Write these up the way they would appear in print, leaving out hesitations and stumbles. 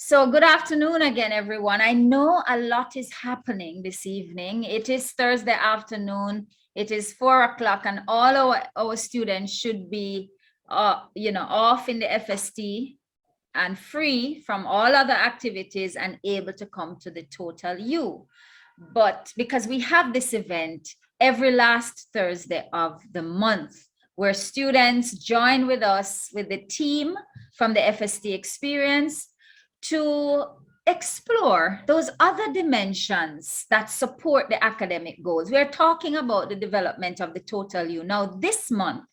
So good afternoon again, everyone. I know a lot is happening this evening. It is Thursday afternoon. It is 4 o'clock, and all our students should be, off in the FST and free from all other activities and able to come to the Total U. But because we have this event every last Thursday of the month, where students join with us, with the team from the FST experience, to explore those other dimensions that support the academic goals. We're talking about the development of the Total U. Now, this month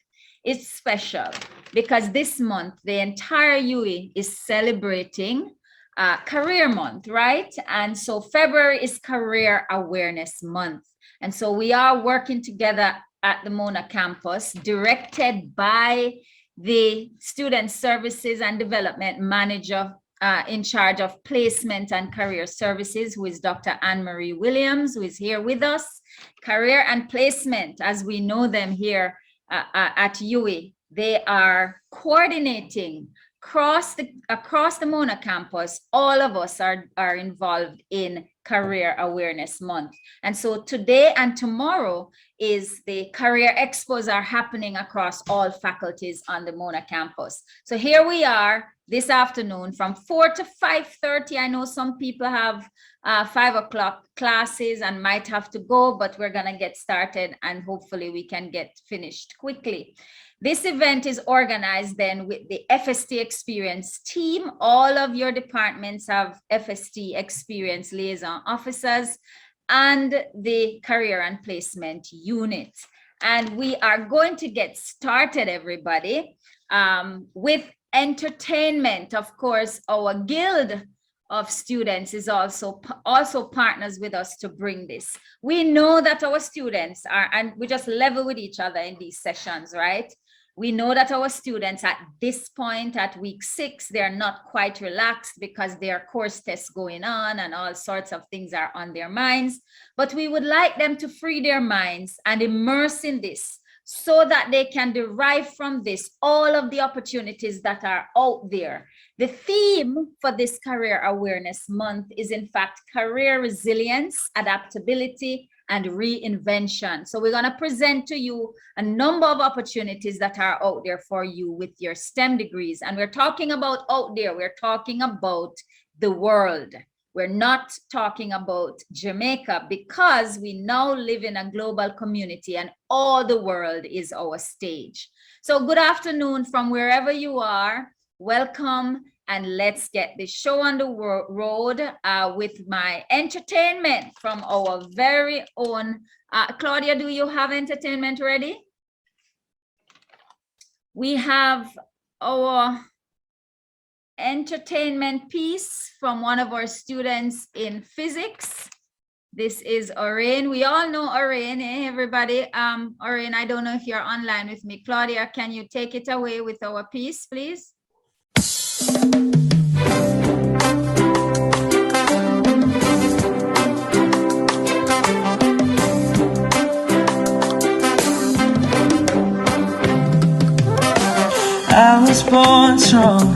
is special because this month, the entire UE is celebrating Career Month, right? And so February is Career Awareness Month. And so we are working together at the Mona campus, directed by the Student Services and Development Manager in charge of placement and career services, who is Dr. Anne-Marie Williams, who is here with us. Career and placement, as we know them here at UE, they are coordinating across the Mona campus. All of us are involved in Career Awareness Month. And so today and tomorrow is the career expos are happening across all faculties on the Mona campus. So here we are this afternoon from 4 to 5:30. I know some people have 5 o'clock classes and might have to go, but we're gonna get started and hopefully we can get finished quickly. This event is organized then with the FST Experience team. All of your departments have FST Experience liaison officers and the Career and Placement unit. And we are going to get started, everybody, with entertainment. Of course, our guild of students is also partners with us to bring this. We know that our students are, and we just level with each other in these sessions, right? We know that our students at this point, at week 6, they're not quite relaxed because there are course tests going on and all sorts of things are on their minds. But we would like them to free their minds and immerse in this so that they can derive from this all of the opportunities that are out there. The theme for this Career Awareness Month is, in fact, career resilience, adaptability, and reinvention. So we're going to present to you a number of opportunities that are out there for you with your STEM degrees. And we're talking about out there, we're talking about the world. We're not talking about Jamaica, because we now live in a global community and all the world is our stage. So good afternoon from wherever you are. Welcome, and let's get the show on the road with my entertainment from our very own. Claudia, do you have entertainment ready? We have our entertainment piece from one of our students in physics. This is Orain. We all know Orain, everybody? Orain, I don't know if you're online with me. Claudia, can you take it away with our piece, please? I was born strong,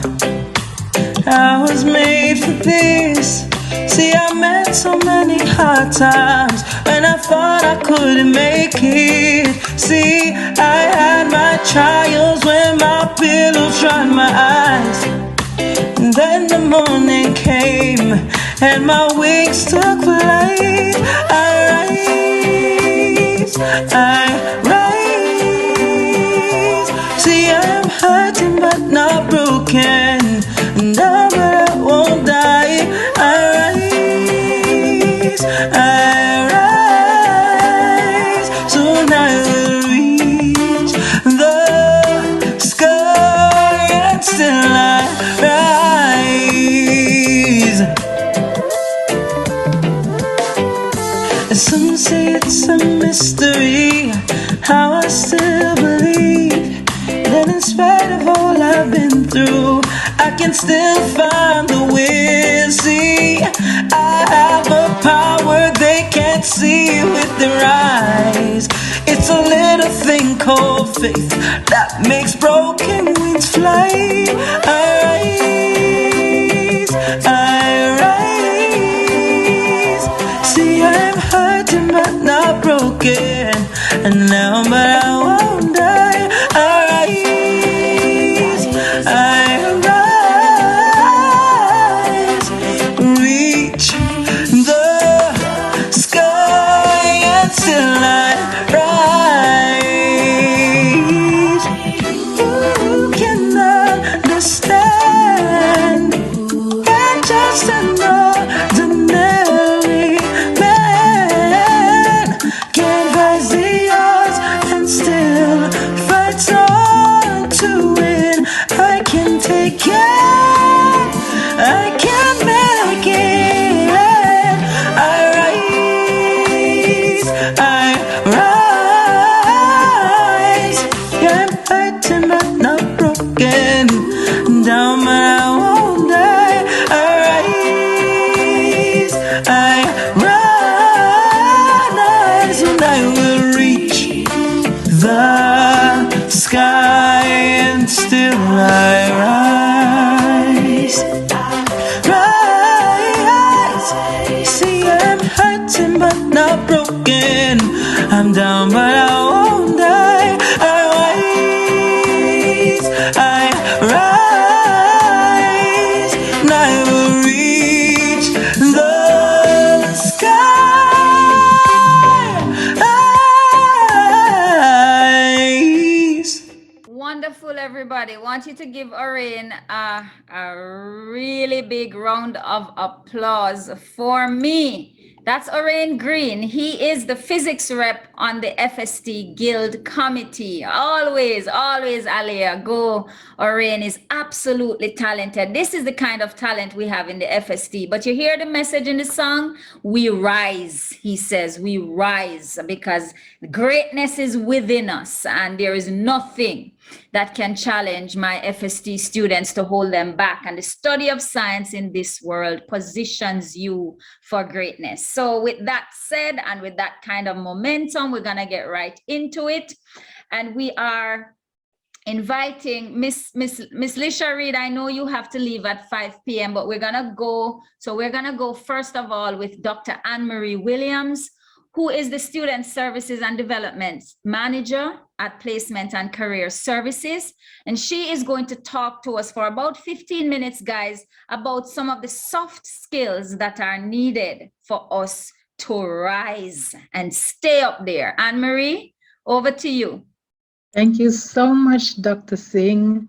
I was made for this. See, I met so many hard times when I thought I couldn't make it. See, I had my trials when my pillow dried my eyes. And then the morning came and my wings took flight. I rise. See, I'm hurting but not broken. No, but I won't die. I rise. Soon I will reach the sky, and still I rise. And some say it's a mystery how I still believe that in spite of all I've been through, I can still find the will. See, I have a power they can't see with their eyes. It's a little thing called faith that makes broken wings fly. I rise. I will reach the skies. Wonderful, everybody. Want you to give Orin a really big round of applause for me. That's Orin Green. He is the physics rep on the FST Guild Committee. Always, always, Alia, go. Orin is absolutely talented. This is the kind of talent we have in the FST. But you hear the message in the song? We rise, he says. We rise because greatness is within us, and there is nothing that can challenge my FST students to hold them back. And the study of science in this world positions you for greatness. So with that said, and with that kind of momentum, we're going to get right into it. And we are inviting Miss Lisha Reed. I know you have to leave at 5 p.m., but we're gonna go. So we're gonna go first of all with Dr. Anne-Marie Williams, who is the Student Services and Development Manager at Placement and Career Services. And she is going to talk to us for about 15 minutes, guys, about some of the soft skills that are needed for us to rise and stay up there. Anne-Marie, over to you. Thank you so much, Dr. Singh,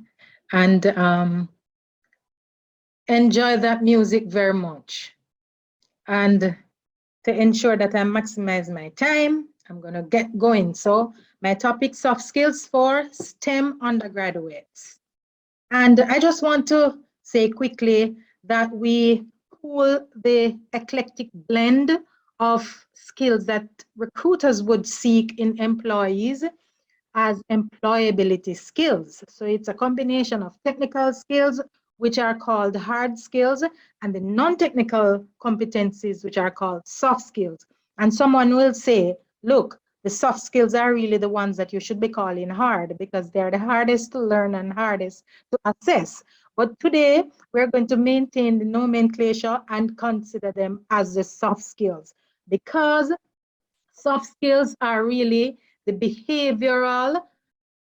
and enjoy that music very much. And to ensure that I maximize my time, I'm going to get going. So my topic, soft skills for STEM undergraduates. And I just want to say quickly that we pull the eclectic blend of skills that recruiters would seek in employees as employability skills. So it's a combination of technical skills, which are called hard skills, and the non-technical competencies, which are called soft skills. And someone will say, look, the soft skills are really the ones that you should be calling hard because they're the hardest to learn and hardest to assess. But today, we're going to maintain the nomenclature and consider them as the soft skills because soft skills are really the behavioral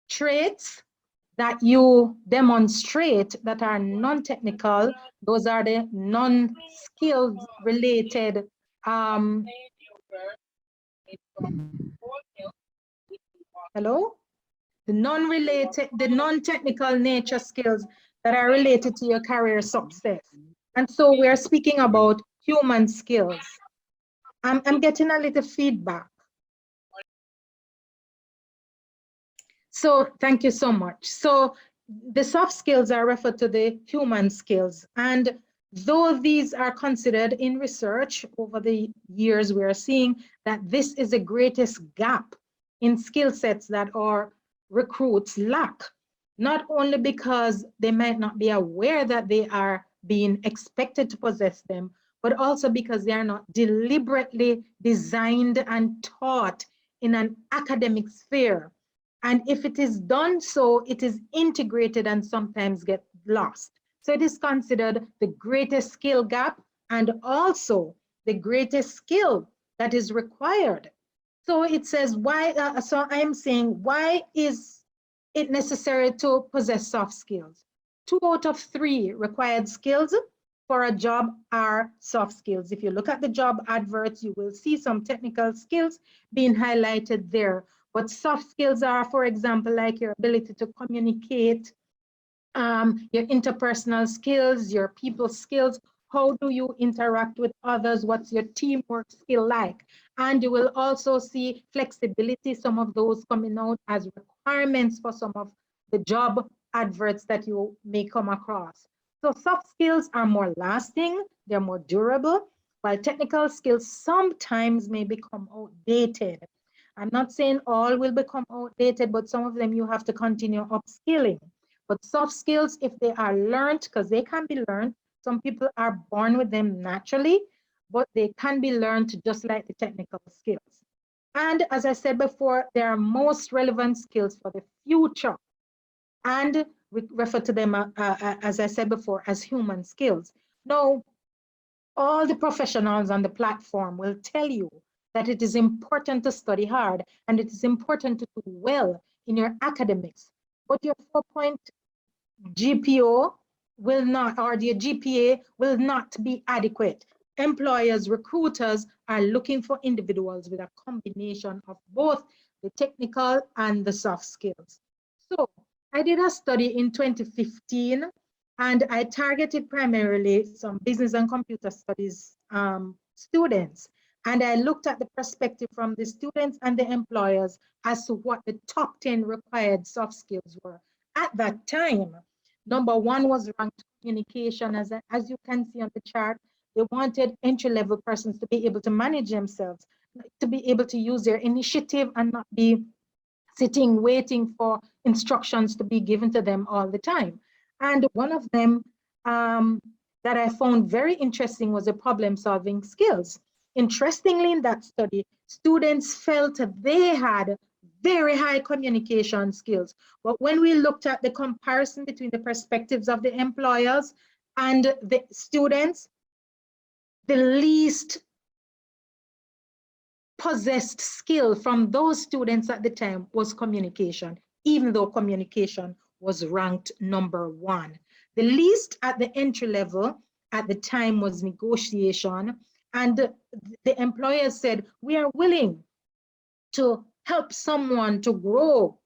traits that you demonstrate that are non-technical. Those are the non-skills related hello? The non-technical nature skills that are related to your career success. And so we're speaking about human skills. I'm getting a little feedback. So thank you so much. So the soft skills are referred to the human skills. And though these are considered in research over the years, we are seeing that this is the greatest gap in skill sets that our recruits lack, not only because they might not be aware that they are being expected to possess them, but also because they are not deliberately designed and taught in an academic sphere. And if it is done so, it is integrated and sometimes get lost. So it is considered the greatest skill gap and also the greatest skill that is required. So it says, why, so I am saying, why is it necessary to possess soft skills? 2 out of 3 required skills for a job are soft skills. If you look at the job adverts, you will see some technical skills being highlighted there. But soft skills are, for example, like your ability to communicate, your interpersonal skills, your people skills. How do you interact with others? What's your teamwork skill like? And you will also see flexibility, some of those coming out as requirements for some of the job adverts that you may come across. So soft skills are more lasting, they're more durable, while technical skills sometimes may become outdated. I'm not saying all will become outdated, but some of them you have to continue upskilling. But soft skills, if they are learned, because they can be learned, some people are born with them naturally, but they can be learned just like the technical skills. And as I said before, they are most relevant skills for the future. And we refer to them, as I said before, as human skills. Now, all the professionals on the platform will tell you that it is important to study hard and it is important to do well in your academics. But your 4-point GPO will not, or their GPA will not be adequate. Employers, recruiters are looking for individuals with a combination of both the technical and the soft skills. So I did a study in 2015, and I targeted primarily some business and computer studies students. And I looked at the perspective from the students and the employers as to what the top 10 required soft skills were. At that time, number one was ranked communication. As you can see on the chart, they wanted entry-level persons to be able to manage themselves, to be able to use their initiative and not be sitting waiting for instructions to be given to them all the time. And one of them that I found very interesting was the problem-solving skills. Interestingly, in that study, students felt they had very high communication skills. But when we looked at the comparison between the perspectives of the employers and the students, the least possessed skill from those students at the time was communication, even though communication was ranked number one. The least at the entry level at the time was negotiation, and the employer said, we are willing to help someone to grow.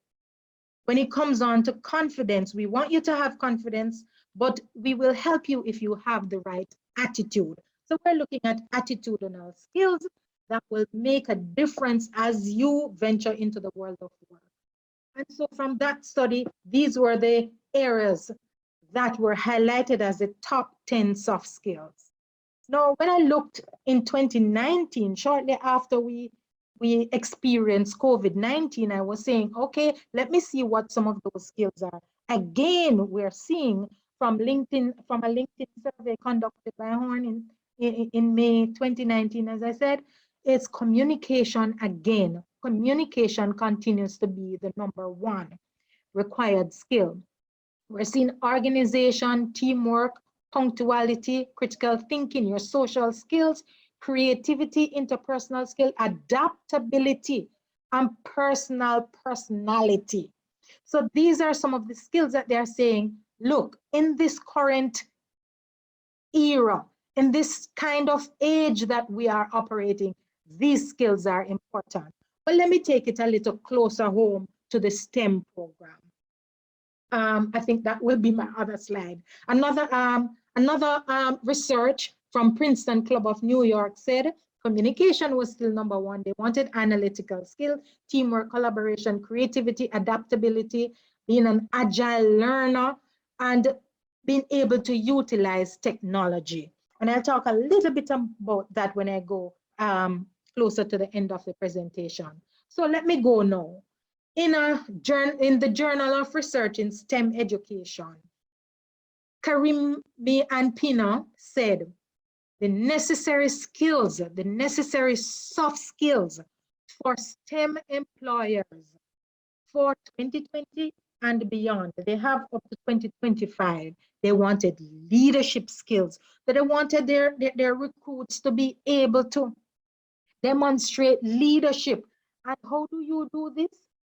When it comes on to confidence, we want you to have confidence, but we will help you if you have the right attitude. So we're looking at attitudinal skills that will make a difference as you venture into the world of work. And so from that study, these were the areas that were highlighted as the top 10 soft skills. Now, when I looked in 2019, shortly after we experienced COVID-19, I was saying, okay, let me see what some of those skills are. Again, we're seeing from LinkedIn, from a LinkedIn survey conducted by Horn in May 2019, as I said, it's communication again. Communication continues to be the number one required skill. We're seeing organization, teamwork, punctuality, critical thinking, your social skills, creativity, interpersonal skill, adaptability, and personality. So these are some of the skills that they're saying, look, in this current era, in this kind of age that we are operating, these skills are important. But let me take it a little closer home to the STEM program. I think that will be my other slide. Another research from Princeton Club of New York said communication was still number one. They wanted analytical skill, teamwork, collaboration, creativity, adaptability, being an agile learner, and being able to utilize technology. And I'll talk a little bit about that when I go closer to the end of the presentation. So let me go now. In the Journal of Research in STEM Education, Karimi and Pina said, the necessary skills, the necessary soft skills for STEM employers for 2020 and beyond, they have up to 2025, they wanted leadership skills, that they wanted their recruits to be able to demonstrate leadership. And how do you do this?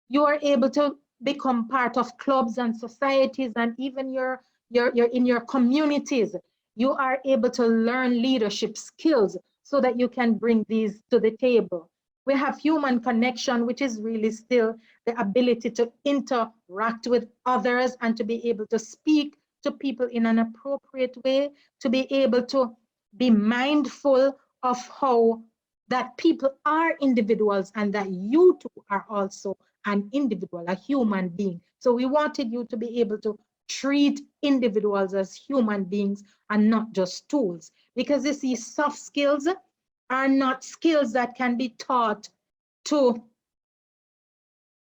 You are able to become part of clubs and societies, and even in your communities. You are able to learn leadership skills so that you can bring these to the table. We have human connection, which is really still the ability to interact with others and to be able to speak to people in an appropriate way, to be able to be mindful of how that people are individuals and that you too are also an individual, a human being. So we wanted you to be able to treat individuals as human beings and not just tools. Because you see, soft skills are not skills that can be taught to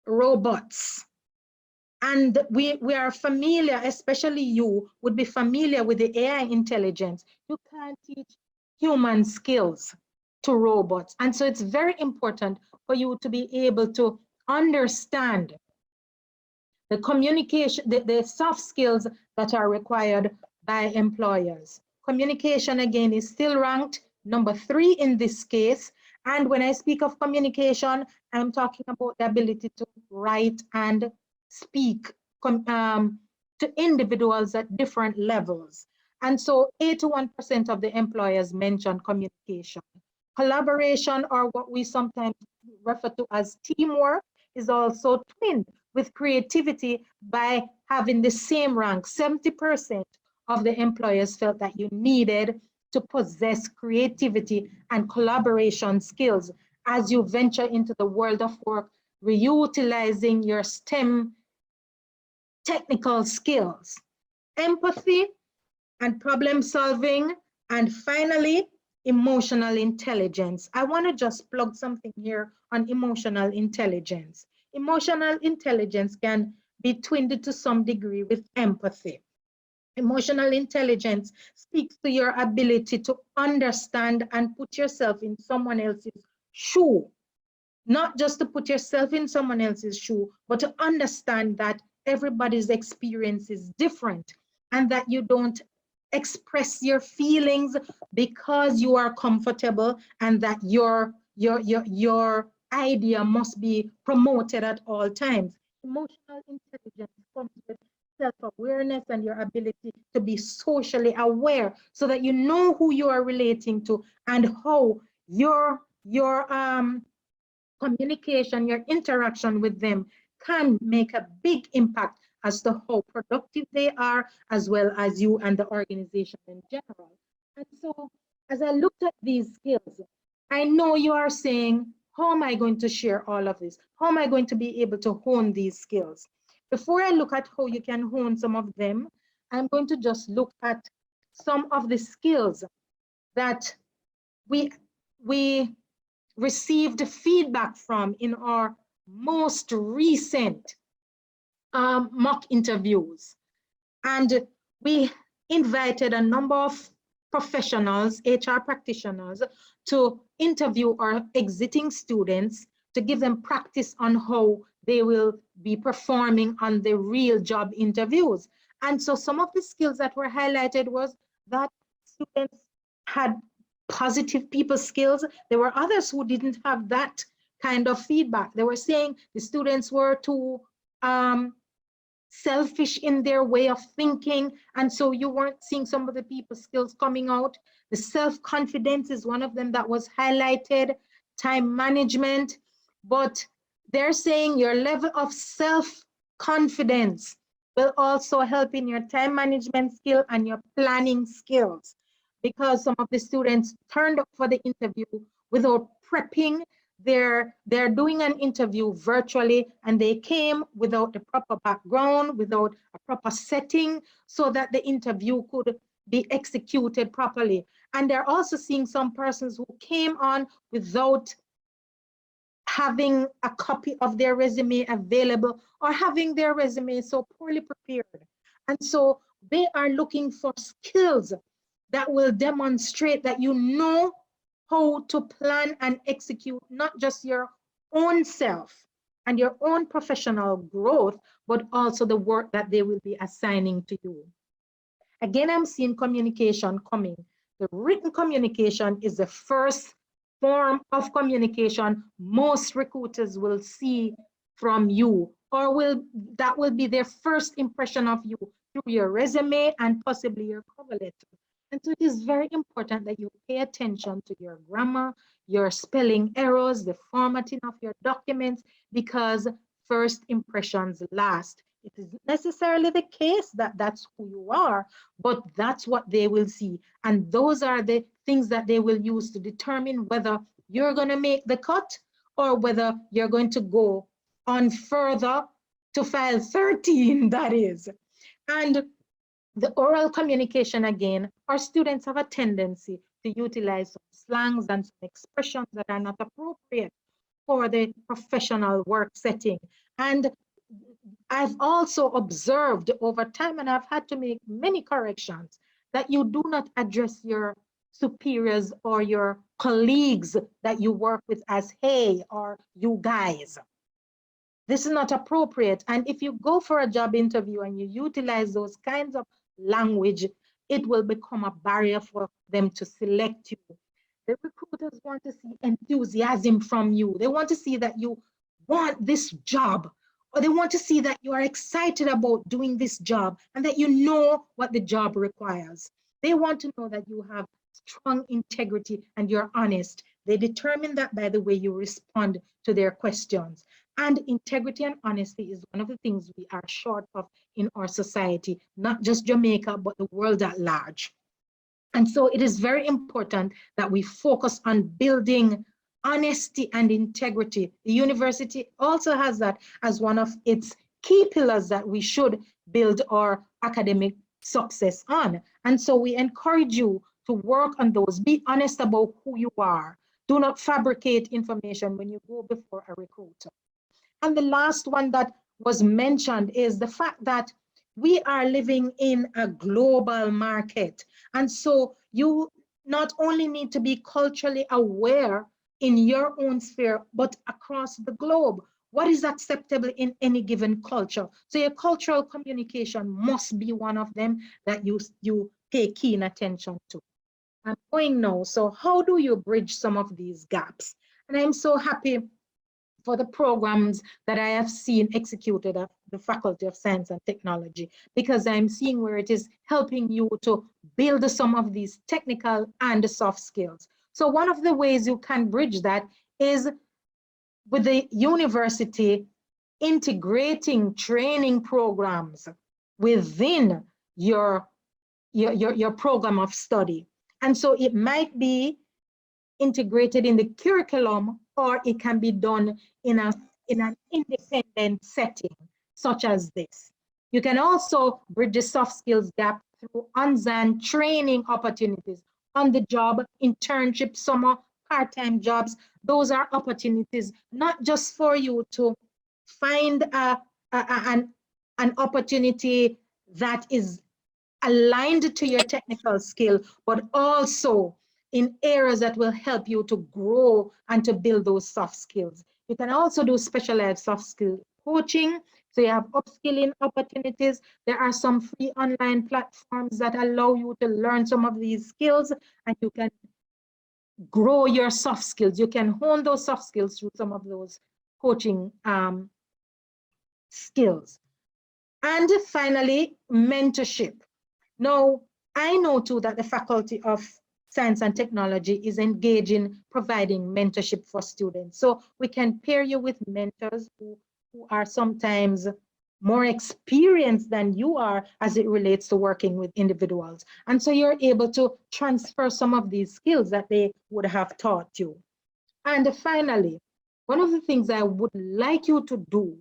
robots. And we are familiar, especially you would be familiar with the AI intelligence. You can't teach human skills to robots. And so it's very important for you to be able to understand the communication, the soft skills that are required by employers. Communication, again, is still ranked number 3 in this case. And when I speak of communication, I'm talking about the ability to write and speak to individuals at different levels. And so 81% of the employers mentioned communication. Collaboration, or what we sometimes refer to as teamwork, is also twinned with creativity by having the same rank. 70% of the employers felt that you needed to possess creativity and collaboration skills as you venture into the world of work, reutilizing your STEM technical skills, empathy and problem solving, and finally, emotional intelligence. I want to just plug something here on emotional intelligence. Emotional intelligence can be twinned to some degree with empathy. Emotional intelligence speaks to your ability to understand and put yourself in someone else's shoe, not just to put yourself in someone else's shoe, but to understand that everybody's experience is different and that you don't express your feelings because you are comfortable, and that your idea must be promoted at all times. Emotional intelligence comes with self-awareness and your ability to be socially aware so that you know who you are relating to and how your communication, your interaction with them can make a big impact as to how productive they are, as well as you and the organization in general. And so, as I looked at these skills, I know you are saying, how am I going to share all of this? How am I going to be able to hone these skills? Before I look at how you can hone some of them, I'm going to just look at some of the skills that we, we received feedback from in our most recent mock interviews. And we invited a number of professionals, HR practitioners, to interview our exiting students to give them practice on how they will be performing on the real job interviews. And so some of the skills that were highlighted was that students had positive people skills. There were others who didn't have that kind of feedback. They were saying the students were too selfish in their way of thinking, and so you weren't seeing some of the people skills coming out. The self-confidence is one of them that was highlighted, time management, but they're saying your level of self-confidence will also help in your time management skill and your planning skills, because some of the students turned up for the interview without prepping. They're doing an interview virtually, and they came without the proper background, without a proper setting, so that the interview could be executed properly. And they're also seeing some persons who came on without having a copy of their resume available, or having their resume so poorly prepared. And so they are looking for skills that will demonstrate that you know how to plan and execute not just your own self and your own professional growth, but also the work that they will be assigning to you. Again, I'm seeing communication coming. The written communication is the first form of communication most recruiters will see from you, or that will be their first impression of you through your resume and possibly your cover letter. And so it is very important that you pay attention to your grammar, your spelling errors, the formatting of your documents, because first impressions last. It isn't necessarily the case that that's who you are, but that's what they will see. And those are the things that they will use to determine whether you're going to make the cut or whether you're going to go on further to file 13, that is. And the oral communication, again, our students have a tendency to utilize some slangs and some expressions that are not appropriate for the professional work setting. And I've also observed over time, and I've had to make many corrections, that you do not address your superiors or your colleagues that you work with as hey or you guys. This is not appropriate. And if you go for a job interview and you utilize those kinds of language, it will become a barrier for them to select you. The recruiters want to see enthusiasm from you. They want to see that you want this job, or they want to see that you are excited about doing this job and that you know what the job requires. They want to know that you have strong integrity and you're honest. They determine that by the way you respond to their questions. And integrity and honesty is one of the things we are short of in our society, not just Jamaica, but the world at large. And so it is very important that we focus on building honesty and integrity. The university also has that as one of its key pillars that we should build our academic success on. And so we encourage you to work on those. Be honest about who you are. Do not fabricate information when you go before a recruiter. And the last one that was mentioned is the fact that we are living in a global market. And so you not only need to be culturally aware in your own sphere, but across the globe. What is acceptable in any given culture? So your cultural communication must be one of them that you pay keen attention to. I'm going now. So how do you bridge some of these gaps? And I'm so happy for the programs that I have seen executed at the Faculty of Science and Technology, because I'm seeing where it is helping you to build some of these technical and soft skills. So one of the ways you can bridge that is with the university integrating training programs within your program of study. And so it might be integrated in the curriculum, or it can be done in an independent setting, such as this. You can also bridge the soft skills gap through on-the training opportunities, on the job, internship, summer, part-time jobs. Those are opportunities not just for you to find an opportunity that is aligned to your technical skill, but also in areas that will help you to grow and to build those soft skills. You can also do specialized soft skill coaching. So you have upskilling opportunities. There are some free online platforms that allow you to learn some of these skills, and you can grow your soft skills. You can hone those soft skills through some of those coaching skills. And finally, mentorship. Now, I know too that the Faculty of Science and Technology is engaged in providing mentorship for students. So we can pair you with mentors who are sometimes more experienced than you are as it relates to working with individuals. And so you're able to transfer some of these skills that they would have taught you. And finally, one of the things I would like you to do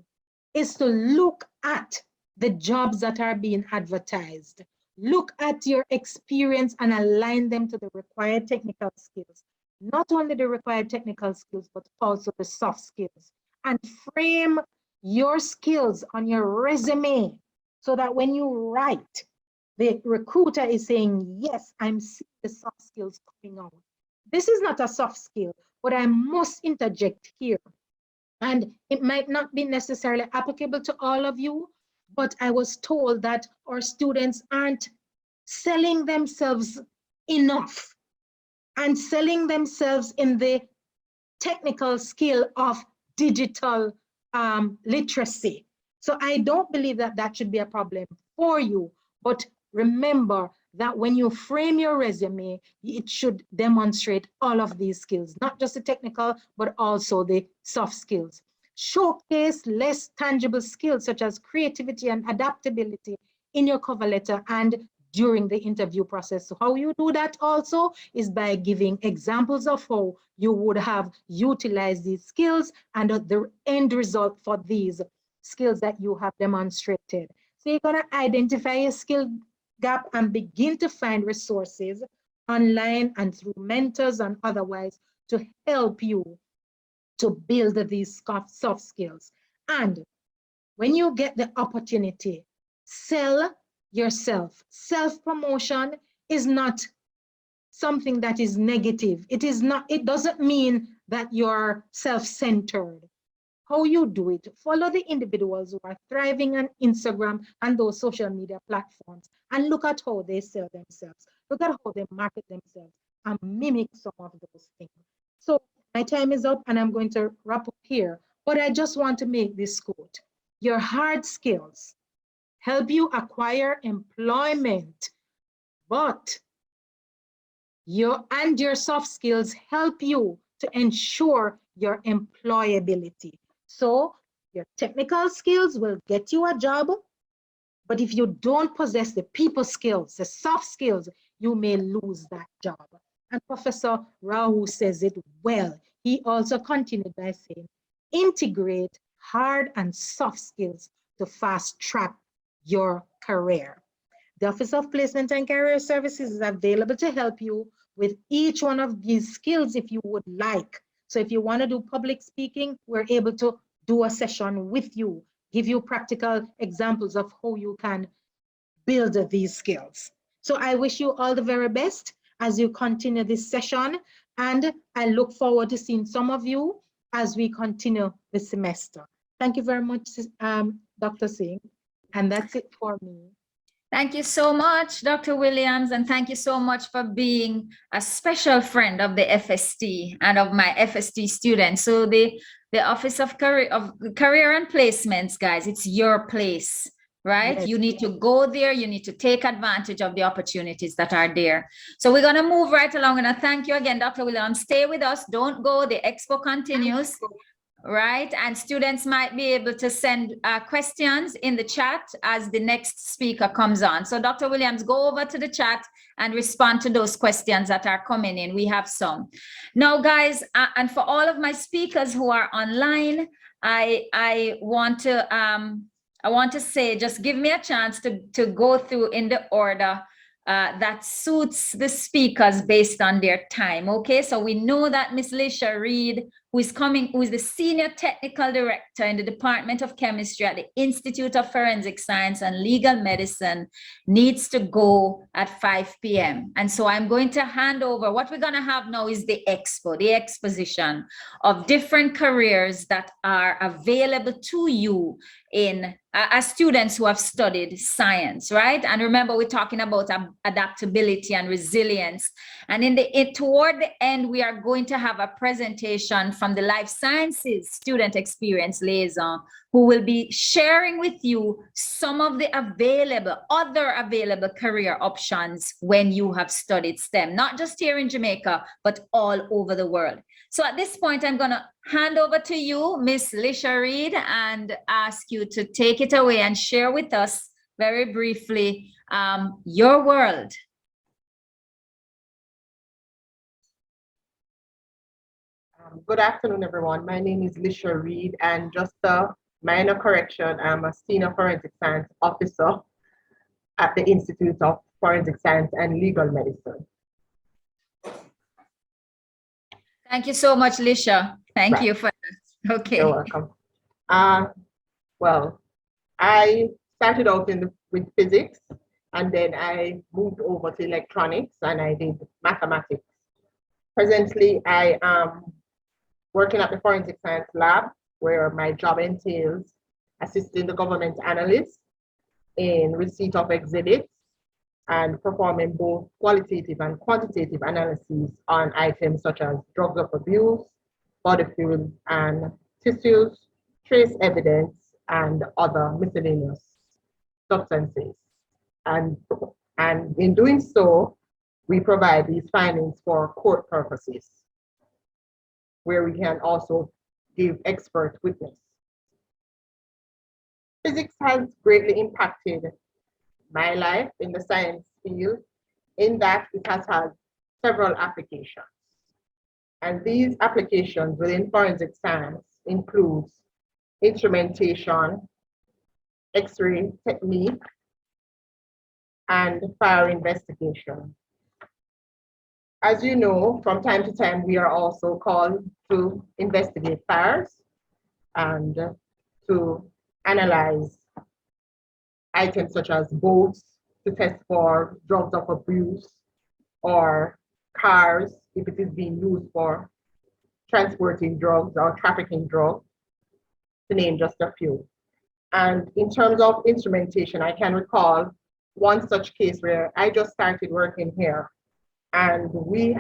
is to look at the jobs that are being advertised. Look at your experience and align them to the required technical skills. Not only the required technical skills, but also the soft skills. And frame your skills on your resume so that when you write, the recruiter is saying, yes, I'm seeing the soft skills coming out. This is not a soft skill, but I must interject here. And it might not be necessarily applicable to all of you, but I was told that our students aren't selling themselves enough and selling themselves in the technical skill of digital literacy. So I don't believe that that should be a problem for you, but remember that when you frame your resume, it should demonstrate all of these skills, not just the technical, but also the soft skills. Showcase less tangible skills such as creativity and adaptability in your cover letter and during the interview process. So how you do that also is by giving examples of how you would have utilized these skills and the end result for these skills that you have demonstrated. So you're going to identify a skill gap and begin to find resources online and through mentors and otherwise to help you to build these soft skills. And when you get the opportunity, sell yourself. Self-promotion is not something that is negative. It is not, it doesn't mean that you're self-centered. How you do it, follow the individuals who are thriving on Instagram and those social media platforms and look at how they sell themselves. Look at how they market themselves and mimic some of those things. So my time is up and I'm going to wrap up here, but I just want to make this quote. Your hard skills help you acquire employment, but your soft skills help you to ensure your employability. So your technical skills will get you a job, but if you don't possess the people skills, the soft skills, you may lose that job. And Professor Rao says it well. He also continued by saying, integrate hard and soft skills to fast track your career. The Office of Placement and Career Services is available to help you with each one of these skills if you would like. So if you want to do public speaking, we're able to do a session with you, give you practical examples of how you can build these skills. So I wish you all the very best as you continue this session, and I look forward to seeing some of you as we continue the semester. Thank you very much, Dr. Singh, and that's it for me. Thank you so much, Dr. Williams, and thank you so much for being a special friend of the FST and of my FST students. So the Office of Career and Placements, guys, it's your place, right? Yes. You need to go there. You need to take advantage of the opportunities that are there. So we're going to move right along. And I thank you again, Dr. Williams. Stay with us. Don't go. The expo continues. Right, and students might be able to send questions in the chat as the next speaker comes on. So Dr. Williams, go over to the chat and respond to those questions that are coming in. We have some. Now, guys, and for all of my speakers who are online, I want to say, just give me a chance to go through in the order that suits the speakers based on their time. Okay, so we know that Miss Lisha Reed, who is the Senior Technical Director in the Department of Chemistry at the Institute of Forensic Science and Legal Medicine, needs to go at 5 p.m. And so I'm going to hand over. What we're going to have now is the expo, the exposition of different careers that are available to you in as students who have studied science, right? And remember, we're talking about adaptability and resilience. And toward the end, we are going to have a presentation from the Life Sciences Student Experience Liaison, who will be sharing with you some of the other available career options when you have studied STEM, not just here in Jamaica, but all over the world. So at this point, I'm going to hand over to you, Miss Lisha Reed, and ask you to take it away and share with us very briefly your world. Good afternoon, everyone. My name is Lisha Reed, and just a minor correction, I'm a Senior Forensic Science Officer at the Institute of Forensic Science and Legal Medicine. Thank you so much, Lisha. Thank you for that. Okay. You're welcome. Well, I started out with physics, and then I moved over to electronics, and I did mathematics. Presently, I am working at the Forensic Science Lab, where my job entails assisting the government analysts in receipt of exhibits and performing both qualitative and quantitative analyses on items such as drugs of abuse, body fluids and tissues, trace evidence, and other miscellaneous substances. And in doing so, we provide these findings for court purposes, where we can also give expert witness. Physics has greatly impacted my life in the science field, in that it has had several applications. And these applications within forensic science includes instrumentation, X-ray technique, and fire investigation. As you know, from time to time, we are also called to investigate fires and to analyze items such as boats to test for drugs of abuse, or cars if it is being used for transporting drugs or trafficking drugs, to name just a few. And in terms of instrumentation, I can recall one such case where I just started working here, and we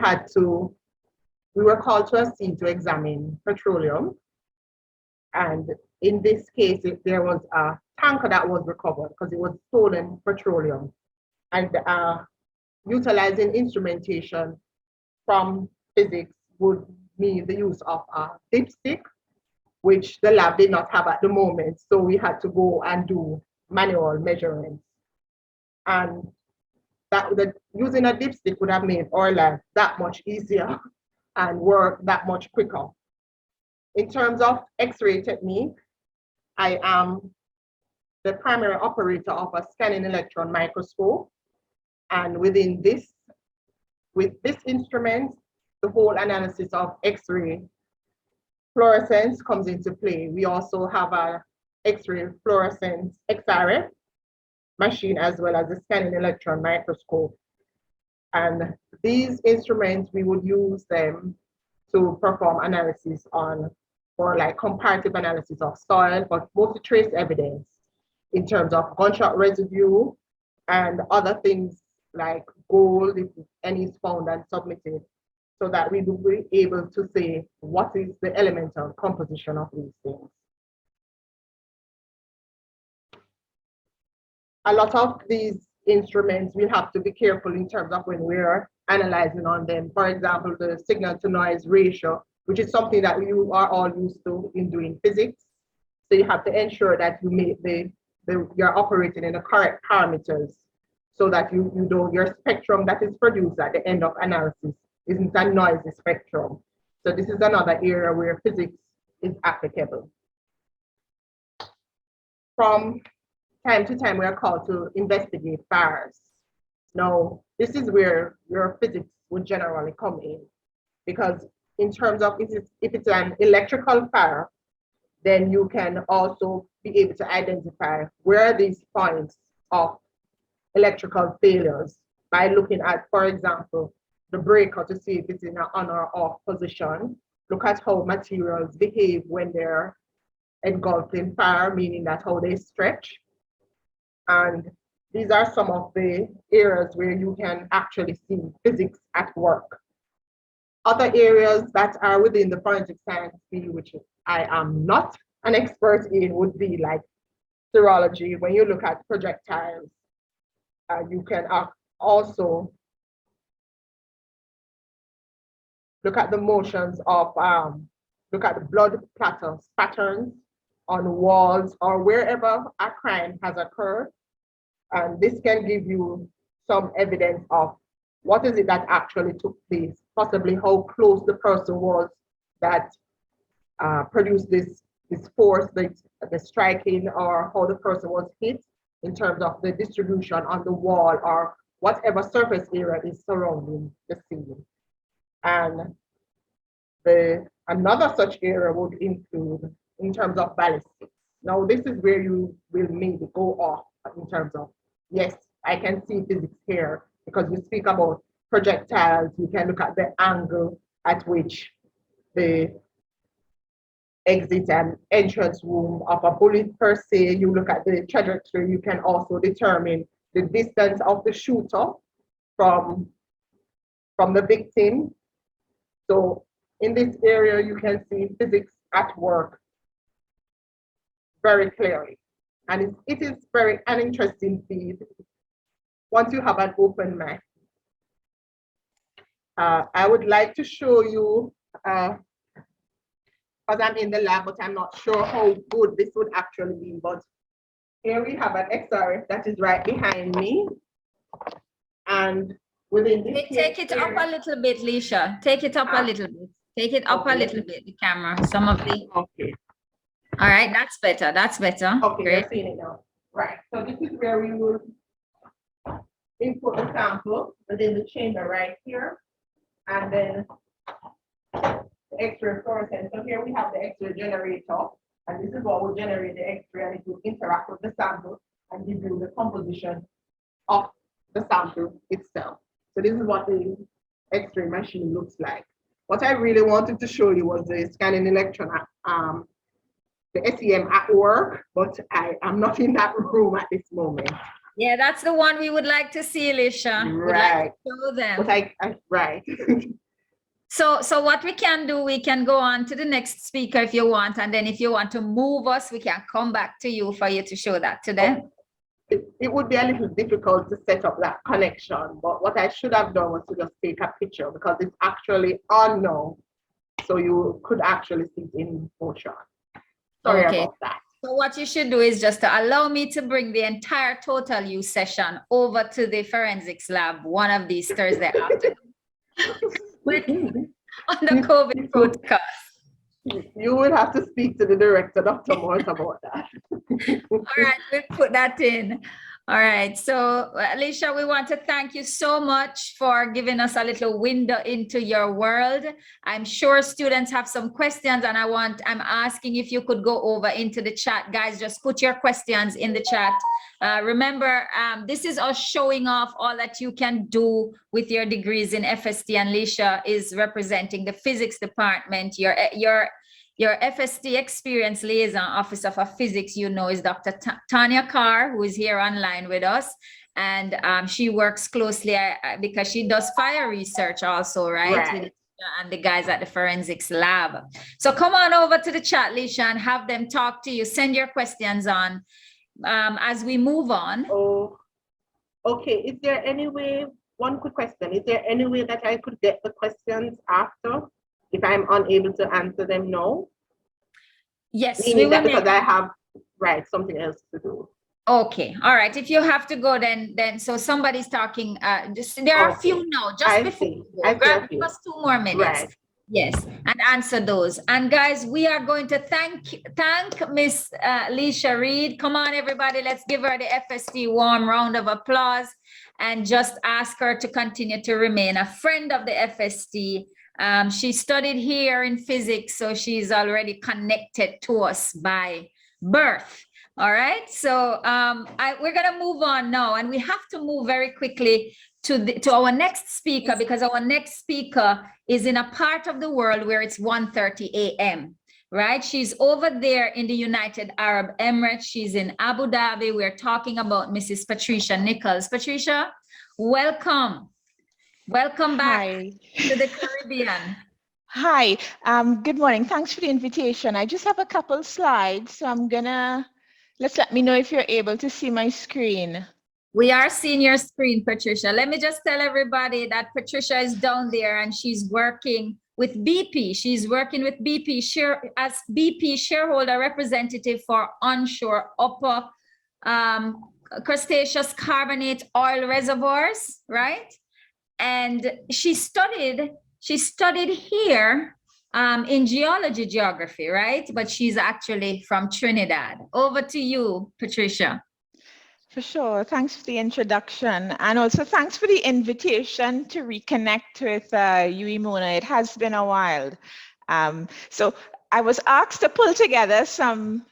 were called to a scene to examine petroleum. And in this case, there was a tanker that was recovered because it was stolen petroleum. And utilizing instrumentation from physics would mean the use of a dipstick, which the lab did not have at the moment. So we had to go and do manual measurements. And using a dipstick would have made our life that much easier and work that much quicker. In terms of X-ray technique, I am the primary operator of a scanning electron microscope. And with this instrument, the whole analysis of X-ray fluorescence comes into play. We also have a X-ray fluorescence XRF machine as well as a scanning electron microscope. And these instruments, we would use them to perform analysis for like comparative analysis of soil, but mostly trace evidence in terms of gunshot residue and other things like gold, if any is found and submitted, so that we will be able to say what is the elemental composition of these things. A lot of these instruments, we have to be careful in terms of when we're analyzing on them. For example, the signal to noise ratio, which is something that you are all used to in doing physics. So you have to ensure that you make you're operating in the correct parameters so that your spectrum that is produced at the end of analysis isn't a noisy spectrum. So this is another area where physics is applicable. From time to time, we are called to investigate fires. Now, this is where your physics would generally come in, because in terms of if it's an electrical fire, then you can also be able to identify where are these points of electrical failures by looking at, for example, the breaker to see if it's in an on or off position. Look at how materials behave when they're engulfed in fire, meaning that how they stretch. And these are some of the areas where you can actually see physics at work. Other areas that are within the forensic science field, which I am not an expert in, would be like serology. When you look at projectiles, you can also look at the motions of, look at the blood patterns on walls or wherever a crime has occurred. And this can give you some evidence of what is it that actually took place, possibly how close the person was that produced this force, the striking, or how the person was hit in terms of the distribution on the wall or whatever surface area is surrounding the scene. And another such area would include in terms of ballistics. Now, this is where you will maybe go off in terms of, yes, I can see physics here, because we speak about projectiles. You can look at the angle at which the exit and entrance wound of a bullet per se. You look at the trajectory. You can also determine the distance of the shooter from the victim. So in this area, you can see physics at work very clearly. And it is very an interesting field once you have an open mind. I would like to show you, because I'm in the lab, but I'm not sure how good this would actually be. But here we have an XRF that is right behind me. And within this Take it up a little bit, Leisha. Take it up a little bit. Take it up a little bit, the camera. Some of the. Okay. All right, that's better. That's better. Okay, great. you're seeing it now. Right. So this is where we will input the sample within the chamber right here. And then the X-ray fluorescence. So here we have the X-ray generator. And this is what will generate the X-ray, and it will interact with the sample and give you the composition of the sample itself. So this is what the X-ray machine looks like. What I really wanted to show you was the scanning electron, the SEM at work, but I am not in that room at this moment. Yeah, that's the one we would like to see, Leisha. Right. Would like to show them. But right. So what we can do, we can go on to the next speaker if you want, and then if you want to move us, we can come back to you for you to show that to them. It would be a little difficult to set up that connection, but what I should have done was to just take a picture because it's actually on now, so you could actually see it in motion. Sorry about that. So what you should do is just to allow me to bring the entire total use session over to the forensics lab one of these Thursday afternoons on the COVID protocol. You will have to speak to the director, Dr. Morse, about that. All right, we'll put that in. All right, so Alicia, we want to thank you so much for giving us a little window into your world. I'm sure students have some questions, and I'm asking if you could go over into the chat. Guys, just put your questions in the chat. Remember, this is us showing off all that you can do with your degrees in FST, and Alicia is representing the physics department. Your FST Experience Liaison Officer for Physics, is Dr. Tanya Carr, who is here online with us. And she works closely because she does fire research also, right? And the guys at the forensics lab. So come on over to the chat, Lisha, and have them talk to you. Send your questions on as we move on. Oh, okay. Is there any way, one quick question, is there any way that I could get the questions after? If I'm unable to answer them now? Yes, we will. Because I have something else to do. Okay, all right. If you have to go, then so somebody's talking. There are a few now. Just before grab us 2 more minutes. Right. Yes, and answer those. And guys, we are going to thank Miss Leisha Reed. Come on, everybody, let's give her the FST warm round of applause, and just ask her to continue to remain a friend of the FST. She studied here in physics, so she's already connected to us by birth. All right, so we're gonna move on now, and we have to move very quickly to our next speaker, because our next speaker is in a part of the world where it's 1:30 a.m. right? She's over there in the United Arab Emirates. She's in Abu Dhabi. We're talking about Mrs. Patricia Nichols. Patricia, welcome. Welcome back to the Caribbean. Hi, good morning. Thanks for the invitation. I just have a couple slides, so let me know if you're able to see my screen. We are seeing your screen, Patricia. Let me just tell everybody that Patricia is down there and she's working with BP. She's working with BP as BP shareholder representative for onshore upper crustaceous carbonate oil reservoirs, right? And she studied here in geography, right? But she's actually from Trinidad. Over to you, Patricia. For sure. Thanks for the introduction. And also thanks for the invitation to reconnect with you, Mona. It has been a while. So I was asked to pull together some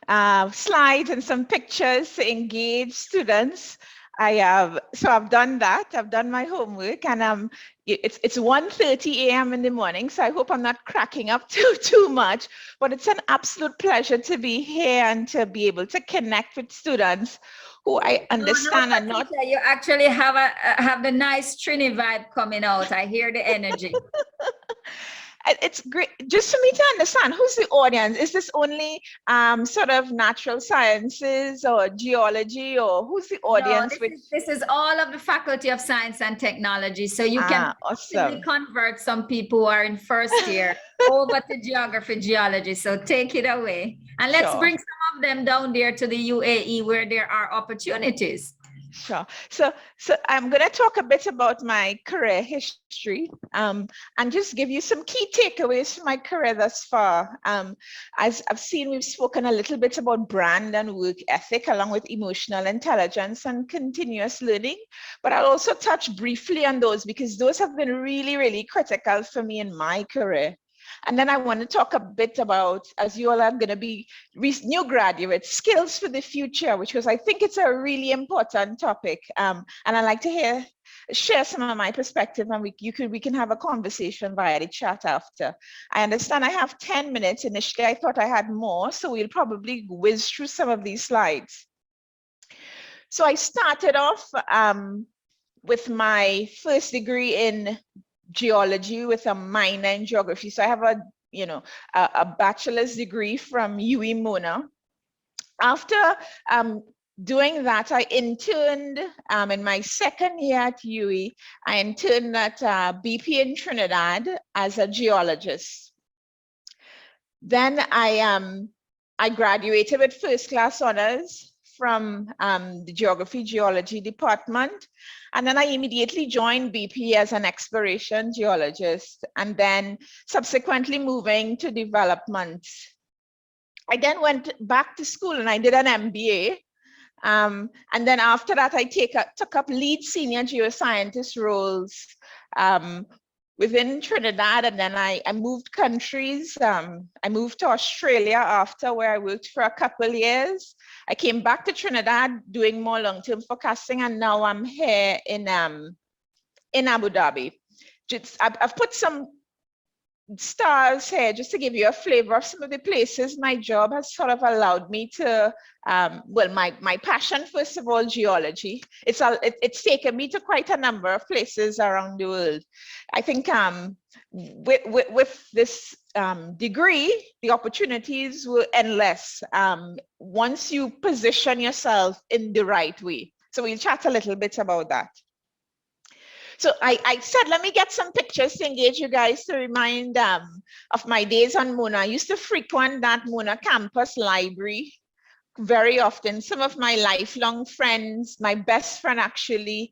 slides and some pictures to engage students. So I've done that. I've done my homework, and it's 1:30 a.m. in the morning, so I hope I'm not cracking up too much. But it's an absolute pleasure to be here and to be able to connect with students who I understand are not. You actually have the nice Trini vibe coming out. I hear the energy. It's great just for me to understand who's the audience. Is this only sort of natural sciences or geology, or who's the audience? No, this is all of the Faculty of Science and Technology. So you can awesome. Convert some people who are in first year over to geology. So take it away. And let's bring some of them down there to the UAE where there are opportunities. Sure. So I'm going to talk a bit about my career history and just give you some key takeaways from my career thus far. As I've seen, we've spoken a little bit about brand and work ethic, along with emotional intelligence and continuous learning. But I'll also touch briefly on those because those have been really, really critical for me in my career. And then I want to talk a bit about, as you all are going to be new graduates, skills for the future, because I think it's a really important topic. And I'd like to share some of my perspective, and we can have a conversation via the chat after. I understand I have 10 minutes. Initially, I thought I had more, so we'll probably whiz through some of these slides. So I started off with my first degree in geology with a minor in geography. So I have a bachelor's degree from UWI Mona. After doing that, I interned in my second year at UWI. I interned at BP in Trinidad as a geologist. Then I graduated with first class honors from the geography geology department. And then I immediately joined BP as an exploration geologist, and then subsequently moving to development. I then went back to school and I did an MBA. And then after that, I took up lead senior geoscientist roles within Trinidad, and then I moved countries. I moved to Australia after, where I worked for a couple of years. I came back to Trinidad doing more long-term forecasting, and now I'm here in Abu Dhabi. I've put some stars here just to give you a flavor of some of the places my job has sort of allowed me to, well, my passion, first of all, geology. It's taken me to quite a number of places around the world. I think with this degree, the opportunities were endless once you position yourself in the right way. So we'll chat a little bit about that. So I said, let me get some pictures to engage you guys to remind of my days on Mona. I used to frequent that Mona campus library very often. Some of my lifelong friends, my best friend actually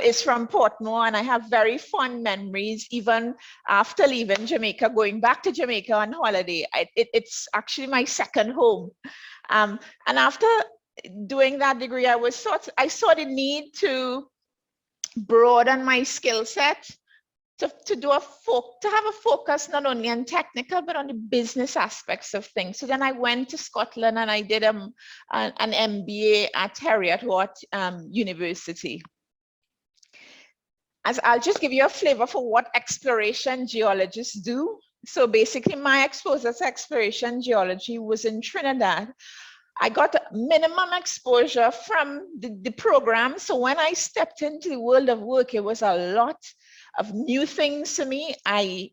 is from Portmore, and I have very fond memories, even after leaving Jamaica, going back to Jamaica on holiday. It's actually my second home. And after doing that degree, I saw the need to broaden my skill set, to have a focus not only on technical but on the business aspects of things. So then I went to Scotland and I did an MBA at Heriot-Watt University. I'll just give you a flavor for what exploration geologists do. So basically my exposure to exploration geology was in Trinidad. I got minimum exposure from the program. So when I stepped into the world of work, it was a lot of new things to me. I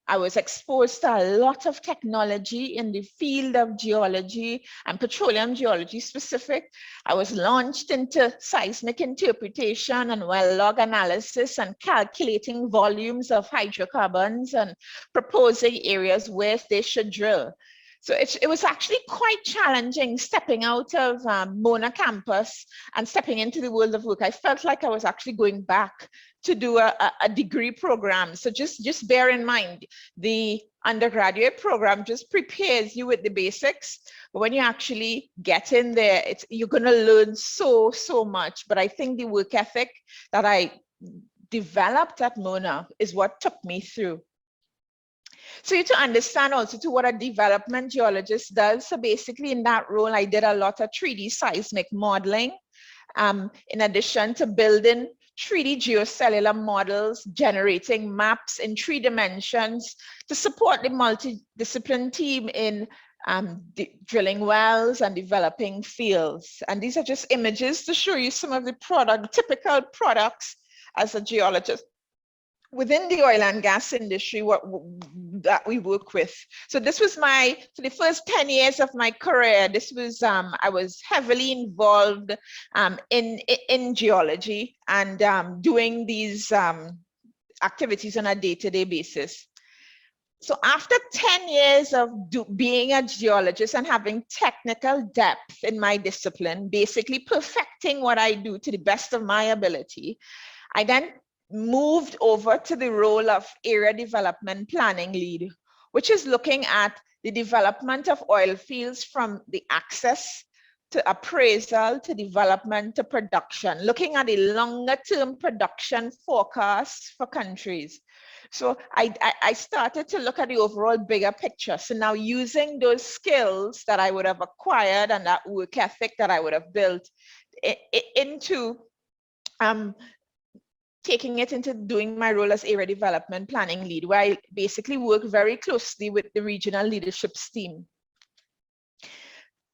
was exposed to a lot of technology in the field of geology and petroleum geology specific. I was launched into seismic interpretation and well log analysis and calculating volumes of hydrocarbons and proposing areas where they should drill. So it was actually quite challenging stepping out of Mona campus and stepping into the world of work. I felt like I was actually going back to do a degree program. So just bear in mind, the undergraduate program just prepares you with the basics. But when you actually get in there, you're going to learn so much. But I think the work ethic that I developed at Mona is what took me through. So you to understand also to what a development geologist does. So basically in that role, I did a lot of 3D seismic modeling, in addition to building 3D geocellular models, generating maps in 3 dimensions to support the multidiscipline team in drilling wells and developing fields. And these are just images to show you some of the typical products as a geologist within the oil and gas industry that we work with. So this was for the first 10 years of my career, this was, I was heavily involved in geology and doing these activities on a day-to-day basis. So after 10 years of being a geologist and having technical depth in my discipline, basically perfecting what I do to the best of my ability, I then moved over to the role of area development planning lead, which is looking at the development of oil fields from the access to appraisal to development to production, looking at the longer term production forecasts for countries. So I started to look at the overall bigger picture. So now using those skills that I would have acquired and that work ethic that I would have built into taking it into doing my role as area development planning lead, where I basically work very closely with the regional leadership's team.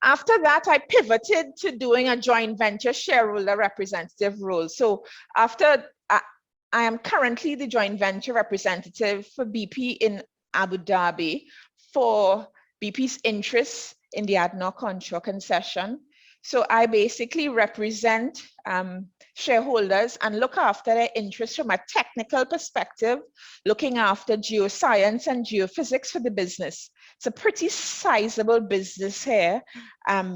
After that, I pivoted to doing a joint venture shareholder representative role. So after I am currently the joint venture representative for BP in Abu Dhabi for BP's interests in the ADNOC onshore concession. So I basically represent shareholders and look after their interests from a technical perspective, looking after geoscience and geophysics for the business. It's a pretty sizable business here.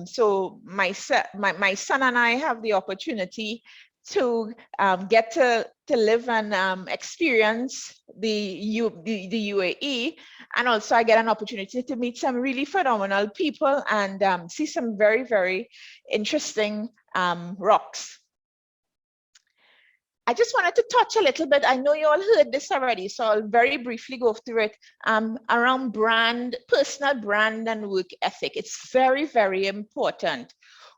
So my son and I have the opportunity to get to live and experience the UAE, and also I get an opportunity to meet some really phenomenal people and see some very, very interesting rocks. I just wanted to touch a little bit. I know you all heard this already, so I'll very briefly go through it around brand, personal brand and work ethic. It's very, very important.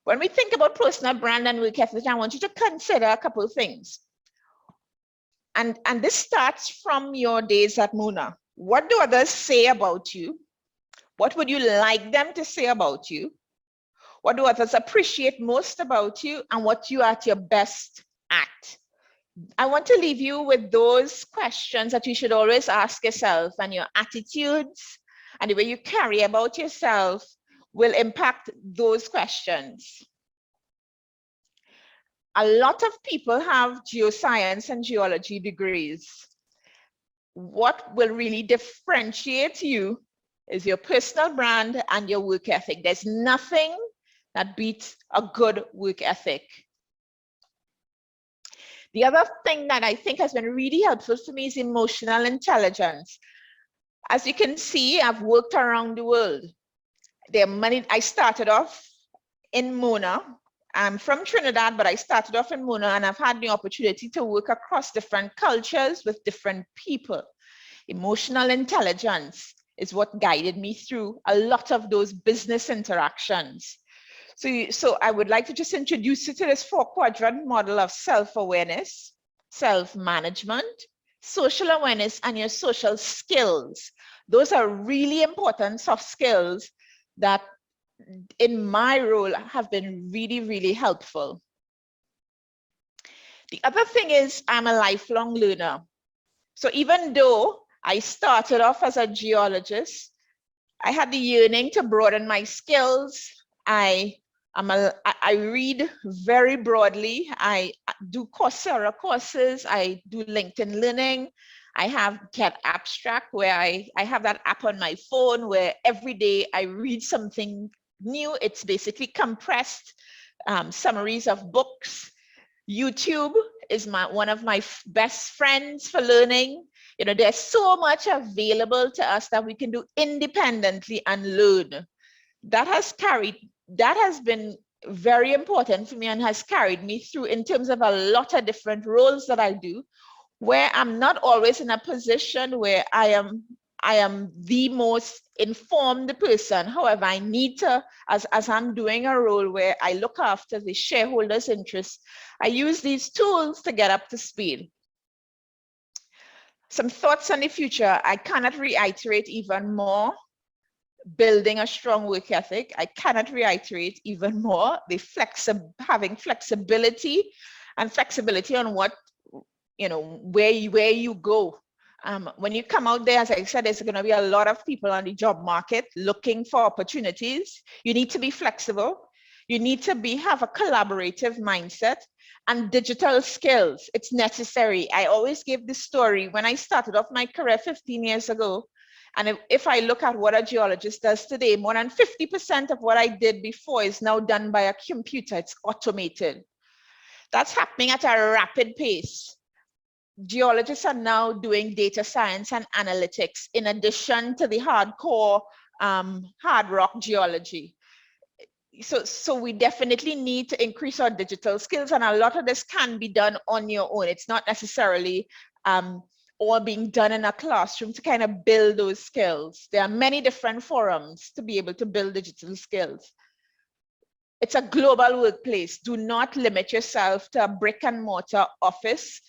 When we think about personal brand and work ethic, I want you to consider a couple of things. And this starts from your days at Mona. What do others say about you? What would you like them to say about you? What do others appreciate most about you? And what you are at your best at? I want to leave you with those questions that you should always ask yourself, and your attitudes and the way you carry about yourself will impact those questions. A lot of people have geoscience and geology degrees. What will really differentiate you is your personal brand and your work ethic. There's nothing that beats a good work ethic. The other thing that I think has been really helpful for me is emotional intelligence. As you can see, I've worked around the world. I started off in Mona. I'm from Trinidad, but I started off in Mona, and I've had the opportunity to work across different cultures with different people. Emotional intelligence is what guided me through a lot of those business interactions. So I would like to just introduce you to this 4-quadrant model of self-awareness, self-management, social awareness, and your social skills. Those are really important soft skills that in my role have been really, really helpful. The other thing is I'm a lifelong learner. So even though I started off as a geologist, I had the yearning to broaden my skills. I read very broadly. I do Coursera courses. I do LinkedIn Learning. I have Get Abstract, where I have that app on my phone where every day I read something new. It's basically compressed summaries of books. YouTube is one of my best friends for learning. You know, there's so much available to us that we can do independently and learn. That has been very important for me and has carried me through in terms of a lot of different roles that I do, where I'm not always in a position where I am the most informed person. However, I need to, as I'm doing a role where I look after the shareholders' interests, I use these tools to get up to speed. Some thoughts on the future. I cannot reiterate even more. Building a strong work ethic. I cannot reiterate even more having flexibility and flexibility on what, you know, where you go. When you come out there, as I said, there's going to be a lot of people on the job market looking for opportunities. You need to be flexible. You need to have a collaborative mindset and digital skills. It's necessary. I always give this story. When I started off my career 15 years ago, and if I look at what a geologist does today, more than 50% of what I did before is now done by a computer. It's automated. That's happening at a rapid pace. Geologists are now doing data science and analytics in addition to the hardcore hard rock geology. So we definitely need to increase our digital skills, and a lot of this can be done on your own. It's not necessarily all being done in a classroom to kind of build those skills. There are many different forums to be able to build digital skills. It's a global workplace. Do not limit yourself to a brick and mortar office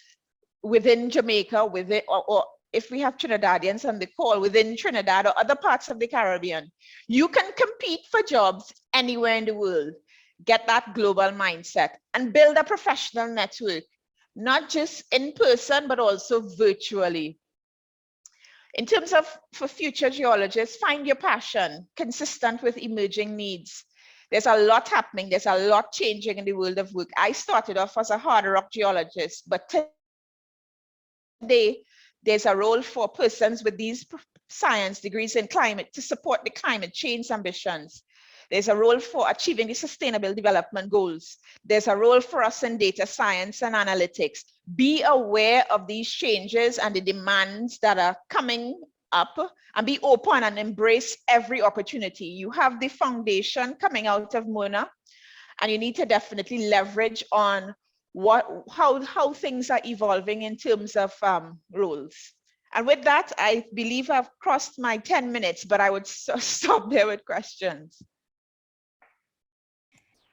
within Jamaica, or if we have Trinidadians on the call, within Trinidad or other parts of the Caribbean. You can compete for jobs anywhere in the world. Get that global mindset and build a professional network. not just in person, but also virtually. In terms of for future geologists, find your passion consistent with emerging needs. There's a lot happening. There's a lot changing in the world of work. I started off as a hard rock geologist, but today there's a role for persons with these science degrees in climate to support the climate change ambitions. There's a role for achieving the sustainable development goals. There's a role for us in data science and analytics. Be aware of these changes and the demands that are coming up, and be open and embrace every opportunity. You have the foundation coming out of Mona, and you need to definitely leverage on how things are evolving in terms of roles. And with that, I believe I've crossed my 10 minutes, but I would stop there with questions.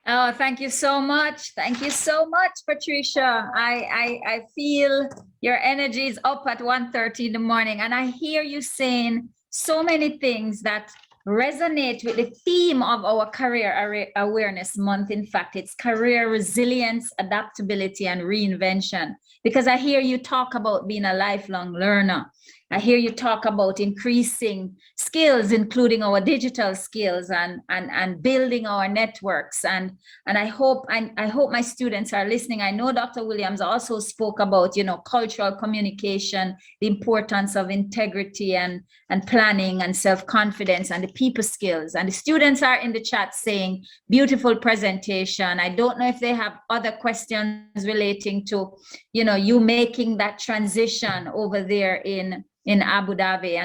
Oh, thank you so much. Thank you so much, Patricia. I feel your energy is up at 1:30 in the morning, and I hear you saying so many things that resonate with the theme of our Career Awareness Month. In fact, it's career resilience, adaptability, and reinvention. Because I hear you talk about being a lifelong learner. I hear you talk about increasing skills, including our digital skills and building our networks. And I hope my students are listening. I know Dr. Williams also spoke about, cultural communication, the importance of integrity and planning and self-confidence and the people skills. And the students are in the chat saying, beautiful presentation. I don't know if they have other questions relating to, you making that transition over there in Abu Dhabi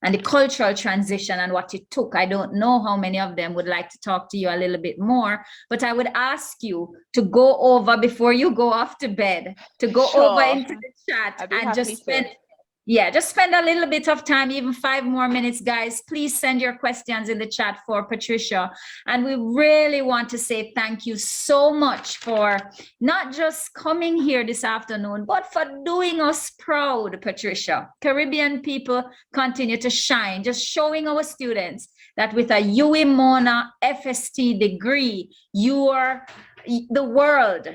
and the cultural transition and what it took. I don't know how many of them would like to talk to you a little bit more, but I would ask you to go over before you go off to bed, to go over into the chat and just spend a little bit of time, even 5 more minutes, guys. Please send your questions in the chat for Patricia. And we really want to say thank you so much for not just coming here this afternoon, but for doing us proud, Patricia. Caribbean people continue to shine, just showing our students that with a UE Mona FST degree, the world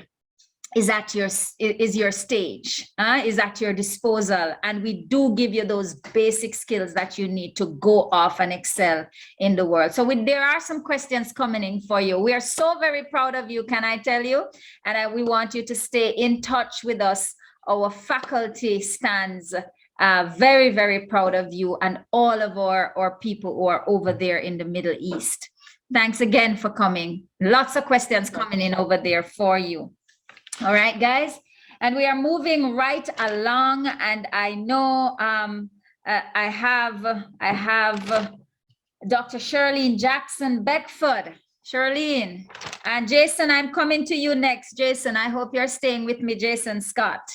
is your stage, is at your disposal. And we do give you those basic skills that you need to go off and excel in the world. So there are some questions coming in for you. We are so very proud of you, can I tell you? And we want you to stay in touch with us. Our faculty stands very, very proud of you and all of our people who are over there in the Middle East. Thanks again for coming. Lots of questions coming in over there for you. All right, guys, and we are moving right along, and I know I have Dr. Charlene Jackson Beckford. Charlene, and Jason, I'm coming to you next. Jason, I hope you're staying with me, Jason Scott.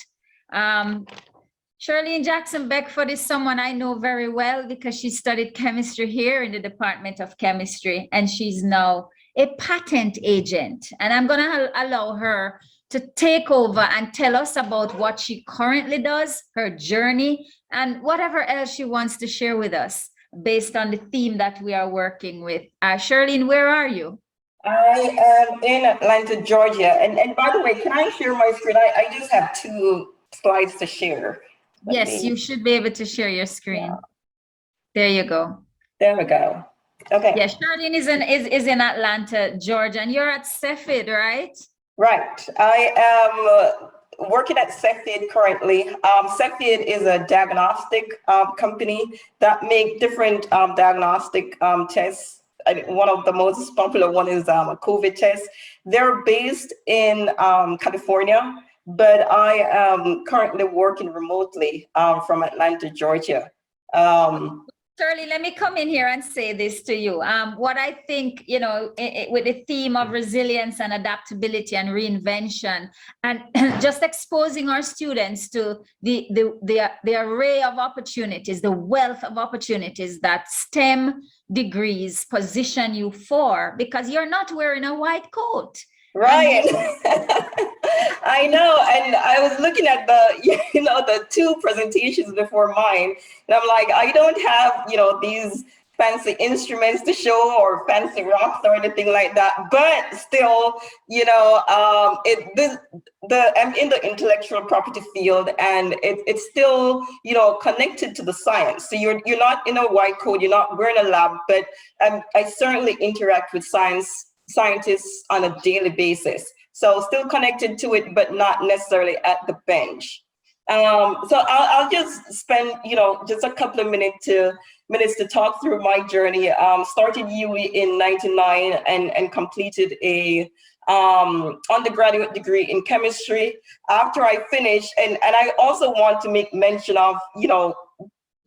Charlene Jackson Beckford is someone I know very well because she studied chemistry here in the Department of Chemistry, and she's now a patent agent. And I'm going to allow her to take over and tell us about what she currently does, her journey, and whatever else she wants to share with us based on the theme that we are working with. Charlene, where are you? I am in Atlanta, Georgia. And by the way, can I share my screen? I just have 2 slides to share. Yes, you should be able to share your screen. Yeah. There you go. There we go. Okay. Yeah, Charlene is in Atlanta, Georgia, and you're at Cepheid, right? Right. I am working at Cepheid currently. Cepheid is a diagnostic company that make different diagnostic tests. One of the most popular one is a COVID test. They're based in California, but I am currently working remotely from Atlanta, Georgia. Shirley, let me come in here and say this to you. What I think, with the theme of resilience and adaptability and reinvention, and just exposing our students to the array of opportunities, the wealth of opportunities that STEM degrees position you for, because you're not wearing a white coat. Right. I know. And I was looking at the 2 presentations before mine, and I'm like, I don't have, these fancy instruments to show or fancy rocks or anything like that, but still, I'm in the intellectual property field, and it's still, connected to the science. So you're not in a white coat, you're not wearing a lab, but I certainly interact with scientists on a daily basis. So still connected to it, but not necessarily at the bench. So I'll just spend, just a couple of minutes to talk through my journey. Started UWI in '99 and completed a undergraduate degree in chemistry. After I finished, and I also want to make mention of,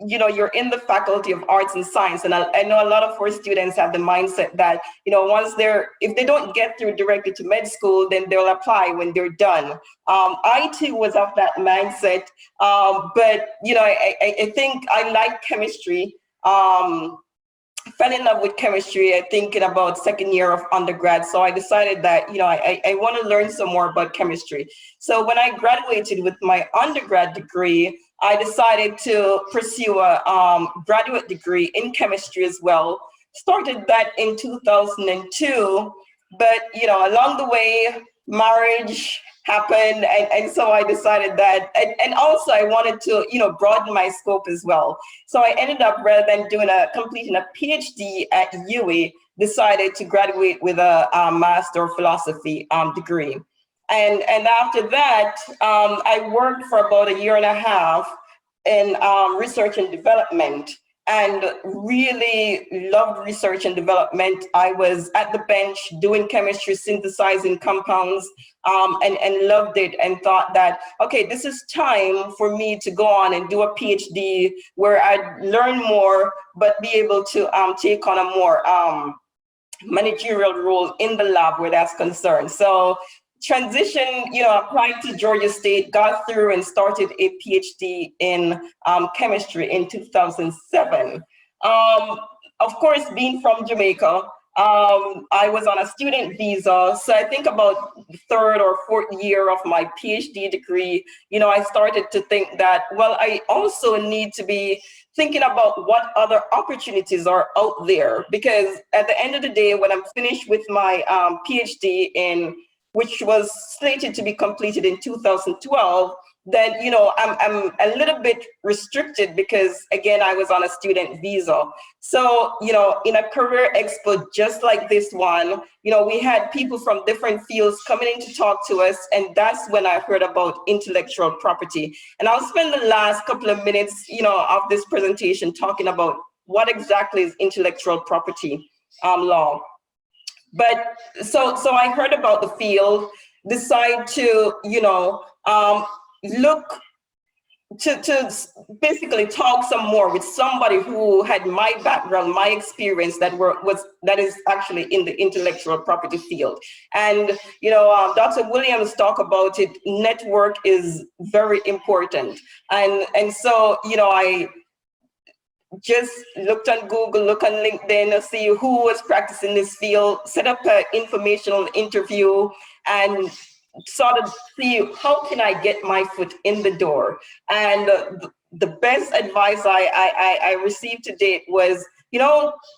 you're in the Faculty of Arts and Science, and I know a lot of our students have the mindset that, if they don't get through directly to med school, then they'll apply when they're done. I too was of that mindset, but I think I like chemistry. Fell in love with chemistry, I think, in about second year of undergrad. So I decided that, I want to learn some more about chemistry. So when I graduated with my undergrad degree, I decided to pursue a graduate degree in chemistry as well. Started that in 2002, but along the way, marriage happened, and so I decided that, and also I wanted to broaden my scope as well. So I ended up, rather than completing a PhD at UWI, decided to graduate with a Master of Philosophy degree. And after that, I worked for about a year and a half in research and development, and really loved research and development. I was at the bench doing chemistry, synthesizing compounds, and loved it, and thought that, okay, this is time for me to go on and do a PhD where I'd learn more, but be able to take on a more managerial role in the lab where that's concerned. So transition, applied to Georgia State, got through and started a PhD in chemistry in 2007. Of course, being from Jamaica, I was on a student visa. So I think about the third or fourth year of my PhD degree, I started to think that, well, I also need to be thinking about what other opportunities are out there. Because at the end of the day, when I'm finished with my PhD which was slated to be completed in 2012, then I'm a little bit restricted because, again, I was on a student visa. So in a career expo just like this one, we had people from different fields coming in to talk to us, and that's when I heard about intellectual property. And I'll spend the last couple of minutes of this presentation talking about what exactly is intellectual property law. But so I heard about the field, decide to look to basically talk some more with somebody who had my background, my experience that is actually in the intellectual property field. And Dr. Williams talked about it. Network is very important, and so I just looked on Google, look on LinkedIn to see who was practicing this field, set up an informational interview, and sort of see how can I get my foot in the door. And the best advice I received to date was,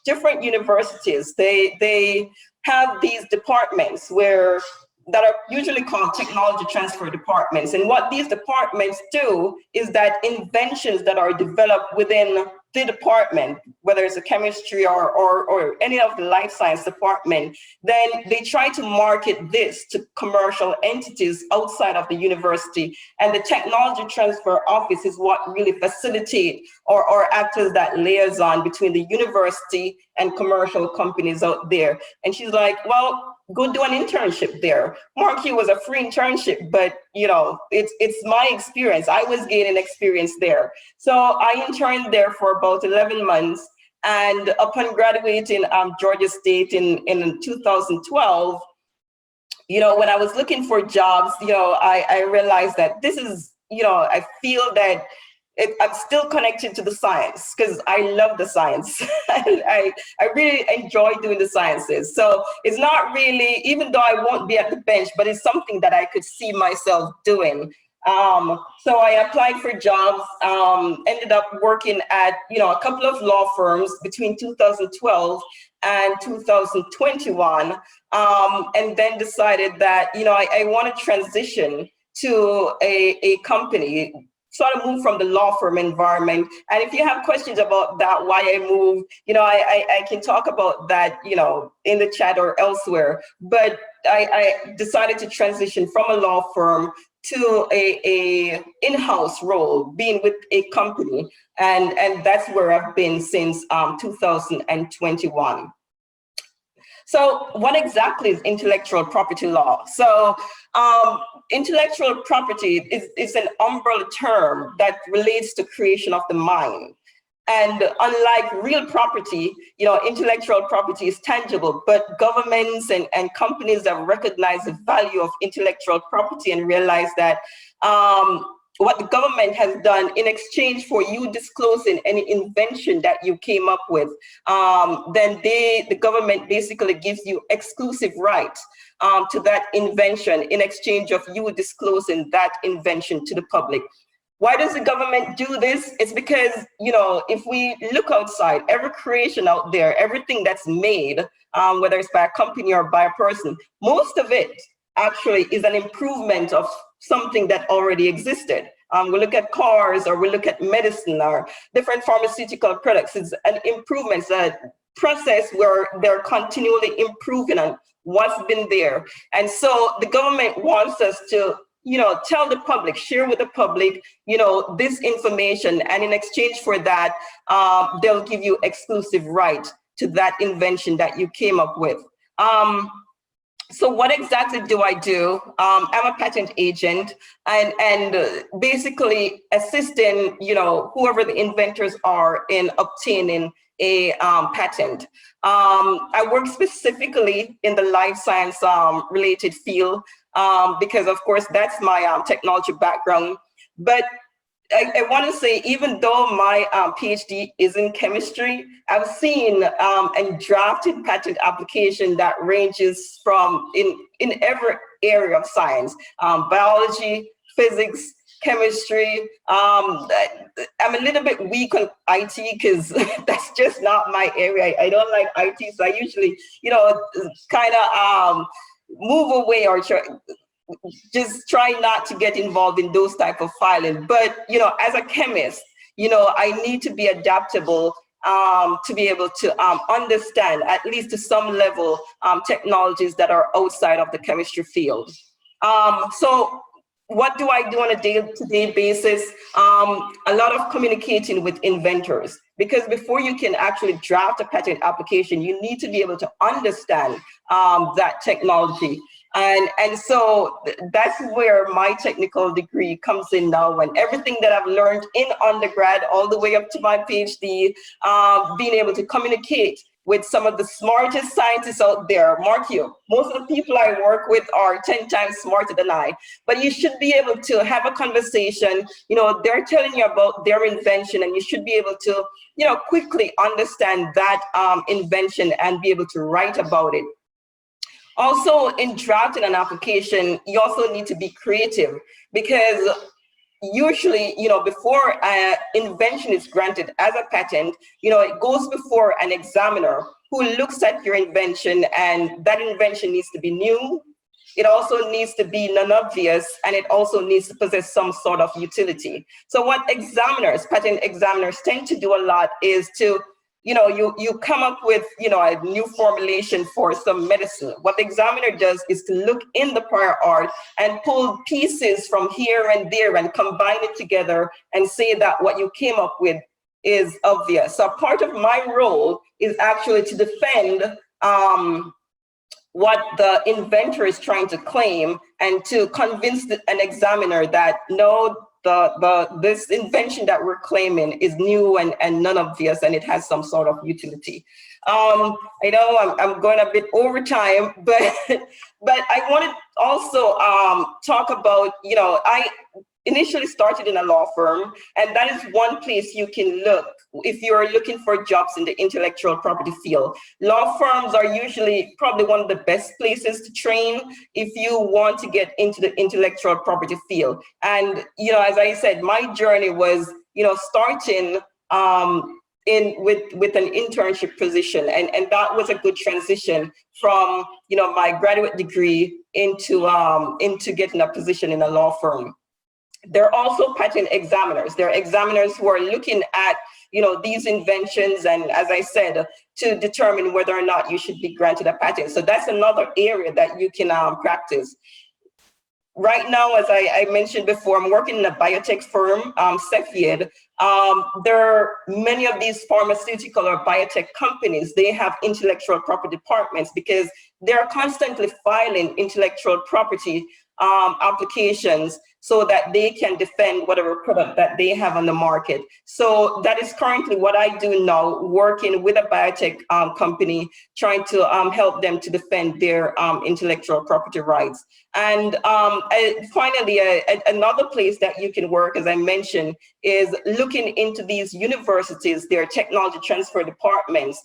different universities, they have these departments that are usually called technology transfer departments. And what these departments do is that inventions that are developed within the department, whether it's a chemistry or any of the life science department, then they try to market this to commercial entities outside of the university. And the technology transfer office is what really facilitate or acts as that liaison between the university and commercial companies out there. And she's like, well, go do an internship there. Mark, it was a free internship, but it's my experience. I was gaining experience there. So I interned there for about 11 months. And upon graduating Georgia State in 2012, when I was looking for jobs, I realized that this is, I feel that I'm still connected to the science because I love the science. I really enjoy doing the sciences. So it's not really, even though I won't be at the bench, but it's something that I could see myself doing. So I applied for jobs, ended up working at, a couple of law firms between 2012 and 2021, and then decided that, I want to transition to a company, sort of move from the law firm environment. And if you have questions about that, why I moved, I can talk about that, in the chat or elsewhere. But I decided to transition from a law firm to a in-house role, being with a company, and that's where I've been since 2021. So what exactly is intellectual property law? So intellectual property is an umbrella term that relates to creation of the mind. And unlike real property, intellectual property is tangible, but governments and companies have recognized the value of intellectual property and realized that what the government has done in exchange for you disclosing any invention that you came up with, then the government basically gives you exclusive rights to that invention in exchange of you disclosing that invention to the public. Why does the government do this? It's because, if we look outside, every creation out there, everything that's made, whether it's by a company or by a person, most of it actually is an improvement of something that already existed. We look at cars, or we look at medicine, or different pharmaceutical products. It's an improvement, it's a process where they're continually improving on what's been there. And so the government wants us to tell the public, share with the public, this information. And in exchange for that, they'll give you exclusive right to that invention that you came up with. So what exactly do I do? I'm a patent agent, and basically assisting, whoever the inventors are in obtaining a patent. I work specifically in the life science related field, because of course that's my technology background. But I want to say, even though my PhD is in chemistry, I've seen and drafted patent application that ranges from in every area of science, biology, physics, chemistry. I'm a little bit weak on IT because that's just not my area. I don't like IT, so I usually, kind of move away or just try not to get involved in those type of filing. But, as a chemist, I need to be adaptable to be able to understand, at least to some level, technologies that are outside of the chemistry field. So what do I do on a day-to-day basis? A lot of communicating with inventors, because before you can actually draft a patent application, you need to be able to understand that technology. And so that's where my technical degree comes in now, and everything that I've learned in undergrad all the way up to my PhD, being able to communicate with some of the smartest scientists out there. Mark you, most of the people I work with are 10 times smarter than I, but you should be able to have a conversation. They're telling you about their invention, and you should be able to, quickly understand that invention and be able to write about it. Also, in drafting an application, you also need to be creative, because usually, before an invention is granted as a patent, it goes before an examiner who looks at your invention, and that invention needs to be new. It also needs to be non-obvious, and it also needs to possess some sort of utility. So what patent examiners tend to do a lot is to, you come up with, a new formulation for some medicine. What the examiner does is to look in the prior art and pull pieces from here and there and combine it together and say that what you came up with is obvious. So part of my role is actually to defend what the inventor is trying to claim, and to convince an examiner that no, this invention that we're claiming is new and non-obvious, and it has some sort of utility. I know I'm going a bit over time, but I want to also talk about, initially started in a law firm, and that is one place you can look if you're looking for jobs in the intellectual property field. Law firms are usually probably one of the best places to train if you want to get into the intellectual property field. And, you know, as I said, my journey was, you know, starting with an internship position, and that was a good transition from, you know, my graduate degree into getting a position in a law firm. There are also patent examiners. There are examiners who are looking at, you know, these inventions, and as I said, to determine whether or not you should be granted a patent. So that's another area that you can practice. Right now, as I mentioned before, I'm working in a biotech firm, Cepheid. There are many of these pharmaceutical or biotech companies, they have intellectual property departments because they're constantly filing intellectual property applications so that they can defend whatever product that they have on the market. So that is currently what I do now, working with a biotech company, trying to help them to defend their intellectual property rights. And finally, another place that you can work, as I mentioned, is looking into these universities, their technology transfer departments,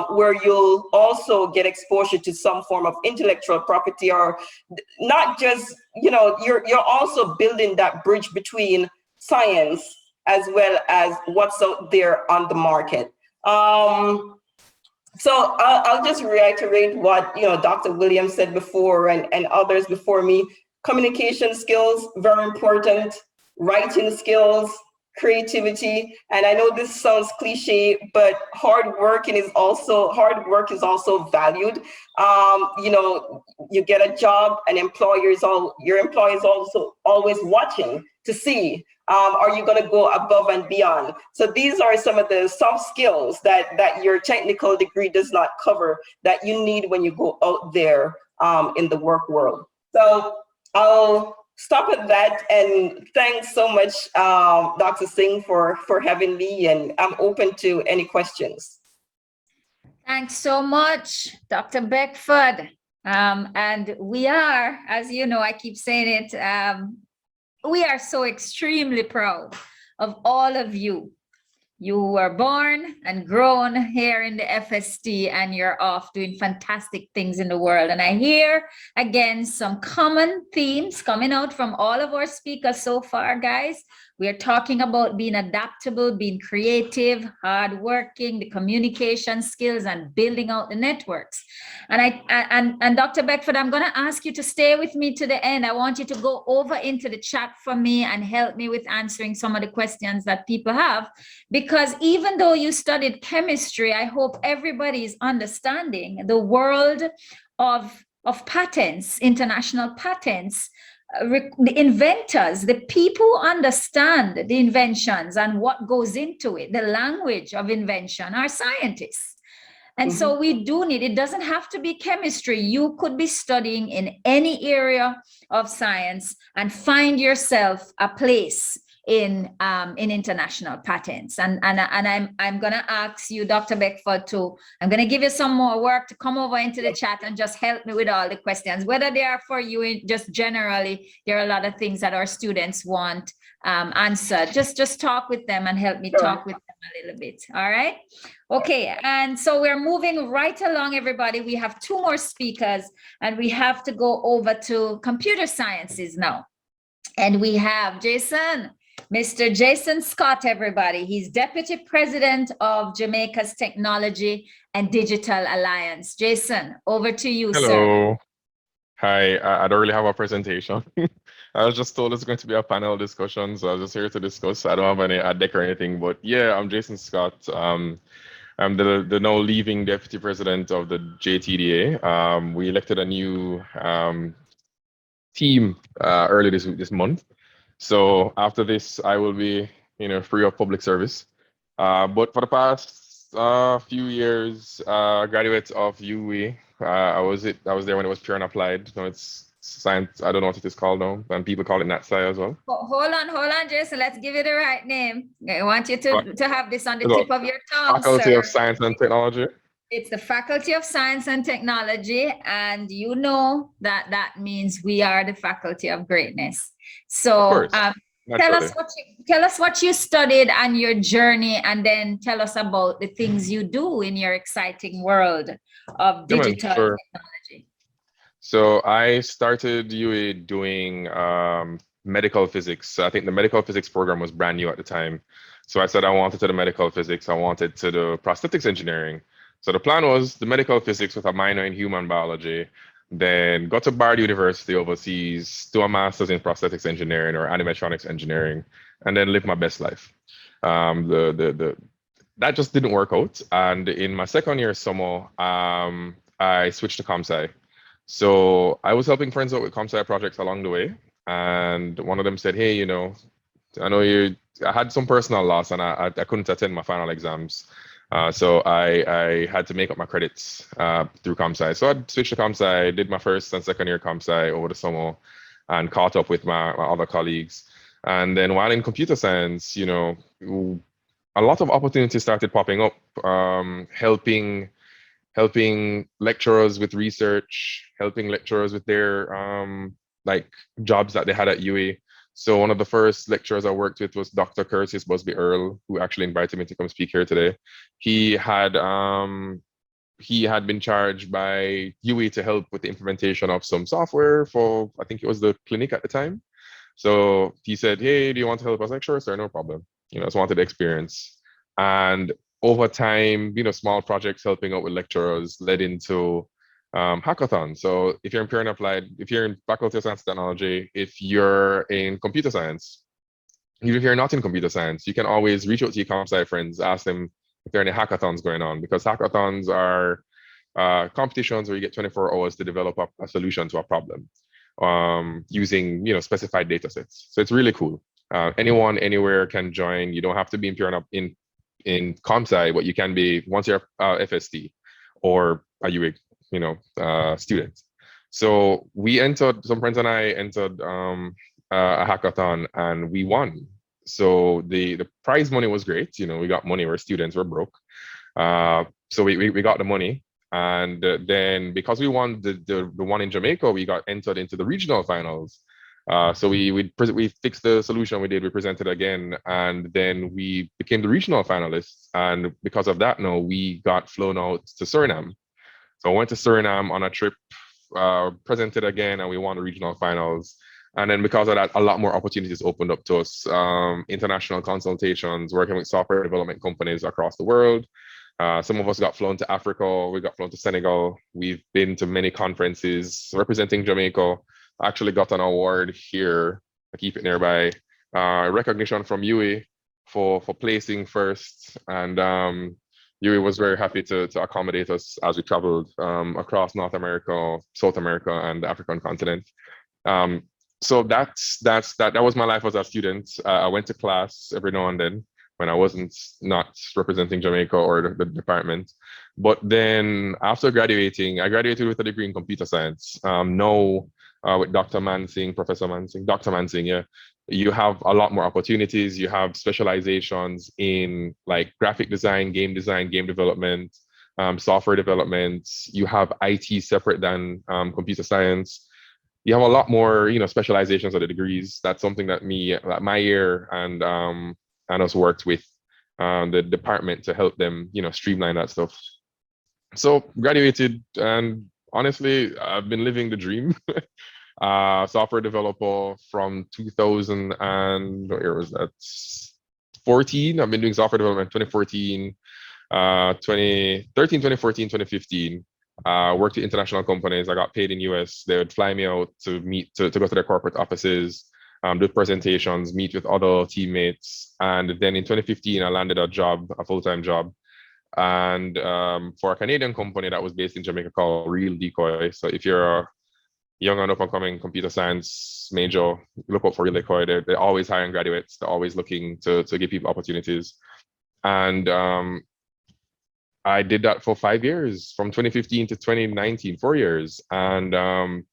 where you'll also get exposure to some form of intellectual property, or not just, you know, you're also building that bridge between science as well as what's out there on the market. So I'll just reiterate what, you know, Dr. Williams said before, and others before me. Communication skills, very important. Writing skills, creativity, and I know this sounds cliche, but hard work is also valued. You know, you get a job, and your employer is also always watching to see, are you going to go above and beyond? So these are some of the soft skills that your technical degree does not cover, that you need when you go out there in the work world. So I'll stop at that, and thanks so much, Dr. Singh, for having me, and I'm open to any questions. Thanks so much, Dr. Beckford. And we are, as you know, I keep saying it, we are so extremely proud of all of you. You were born and grown here in the FST, and you're off doing fantastic things in the world. And I hear, again, some common themes coming out from all of our speakers so far, guys. We are talking about being adaptable, being creative, hardworking, the communication skills, and building out the networks. And Dr. Beckford, I'm going to ask you to stay with me to the end. I want you to go over into the chat for me and help me with answering some of the questions that people have. Because even though you studied chemistry, I hope everybody is understanding the world of patents, international patents. The inventors, the people who understand the inventions and what goes into it, the language of invention, are scientists. And so we do need, it doesn't have to be chemistry. You could be studying in any area of science and find yourself a place in international patents. And I'm going to ask you, Dr. Beckford, I'm going to give you some more work to come over into the chat and just help me with all the questions, whether they are for you, just generally, there are a lot of things that our students want answered. Just talk with them and help me talk with them a little bit. All right. Okay. And so we're moving right along, everybody. We have 2 more speakers, and we have to go over to computer sciences now. And we have Mr. Jason Scott, everybody. He's Deputy President of Jamaica's Technology and Digital Alliance. Jason, over to you, sir. Hello. Hi, I don't really have a presentation. I was just told it's going to be a panel discussion, so I was just here to discuss. I don't have any ad deck or anything, but yeah, I'm Jason Scott. I'm the now leaving Deputy President of the JTDA. We elected a new team early this month. So after this, I will be, free of public service. But for the past few years, graduate of UWE. I was there when it was pure and applied. No, it's science. I don't know what it is called now, and people call it NatSci as well. Hold on, Jason. Let's give it the right name. I want you to have this on the tip of your tongue, Faculty of Science and Technology. It's the Faculty of Science and Technology, and you know that means we are the Faculty of Greatness. So naturally. Tell us what you studied and your journey, and then tell us about the things you do in your exciting world of Yeah, man, digital sure. technology. So I started UA doing medical physics. I think the medical physics program was brand new at the time. So I said I wanted to the medical physics. I wanted to the prosthetics engineering. So the plan was the medical physics with a minor in human biology, then go to Bard University overseas, do a master's in prosthetics engineering or animatronics engineering, and then live my best life. The that just didn't work out. And in my second year summer, I switched to comp sci. So I was helping friends out with comp sci projects along the way, and one of them said, "Hey, I know you. I had some personal loss, and I couldn't attend my final exams, so I had to make up my credits through comp sci. So I switched to comp sci, did my first and second year comp sci over the summer, and caught up with my other colleagues. And then while in computer science, a lot of opportunities started popping up, helping lecturers with research, helping lecturers with their like jobs that they had at UA. So one of the first lecturers I worked with was Dr. Curtis Busby Earl, who actually invited me to come speak here today. He had he had been charged by UA to help with the implementation of some software for, I think it was the clinic at the time. So he said, "Hey, do you want to help?" I was like, "Sure, sir, no problem." I just wanted the experience. And over time, small projects helping out with lecturers led into hackathon. So if you're in pure and applied, if you're in faculty of science and technology, if you're in computer science, even if you're not in computer science, you can always reach out to your comp sci friends, ask them if there are any hackathons going on, because hackathons are competitions where you get 24 hours to develop a solution to a problem using specified data sets. So it's really cool. Anyone, anywhere can join. You don't have to be in pure and in comp sci, but you can be once you're FST or a UA, student. So we entered. Some friends and I entered a hackathon, and we won. So the prize money was great. We got money. We're students. We're broke. So we got the money, and then because we won the one in Jamaica, we got entered into the regional finals. So we fixed the solution we did. We presented again, and then we became the regional finalists. And because of that, now we got flown out to Suriname. So I went to Suriname on a trip, presented again, and we won the regional finals. And then because of that, a lot more opportunities opened up to us. International consultations, working with software development companies across the world. Some of us got flown to Africa. We got flown to Senegal. We've been to many conferences representing Jamaica. Actually got an award here. I keep it nearby. Recognition from UA for placing first. And UA was very happy to accommodate us as we traveled across North America, South America, and the African continent. So that was my life as a student. I went to class every now and then when I wasn't not representing Jamaica or the department. But then after graduating, I graduated with a degree in computer science. Now with Dr. Mansing, Professor Mansing, Dr. Mansing, yeah, you have a lot more opportunities. You have specializations in like graphic design, game development, software development. You have IT separate than computer science. You have a lot more, specializations of the degrees. That's something that my year and us worked with the department to help them, streamline that stuff. So graduated, and honestly, I've been living the dream. Software developer from 2000 and what year was that? 14. I've been doing software development 2014, 2013, 2014, 2015. Worked at international companies. I got paid in US. They would fly me out to go to their corporate offices, do presentations, meet with other teammates. And then in 2015, I landed a full-time job. And for a Canadian company that was based in Jamaica called Real Decoy. So if you're a young and up-and-coming computer science major, look out for Real Decoy. They're always hiring graduates. They're always looking to give people opportunities. And I did that for 5 years, from 2015 to 2019, 4 years, and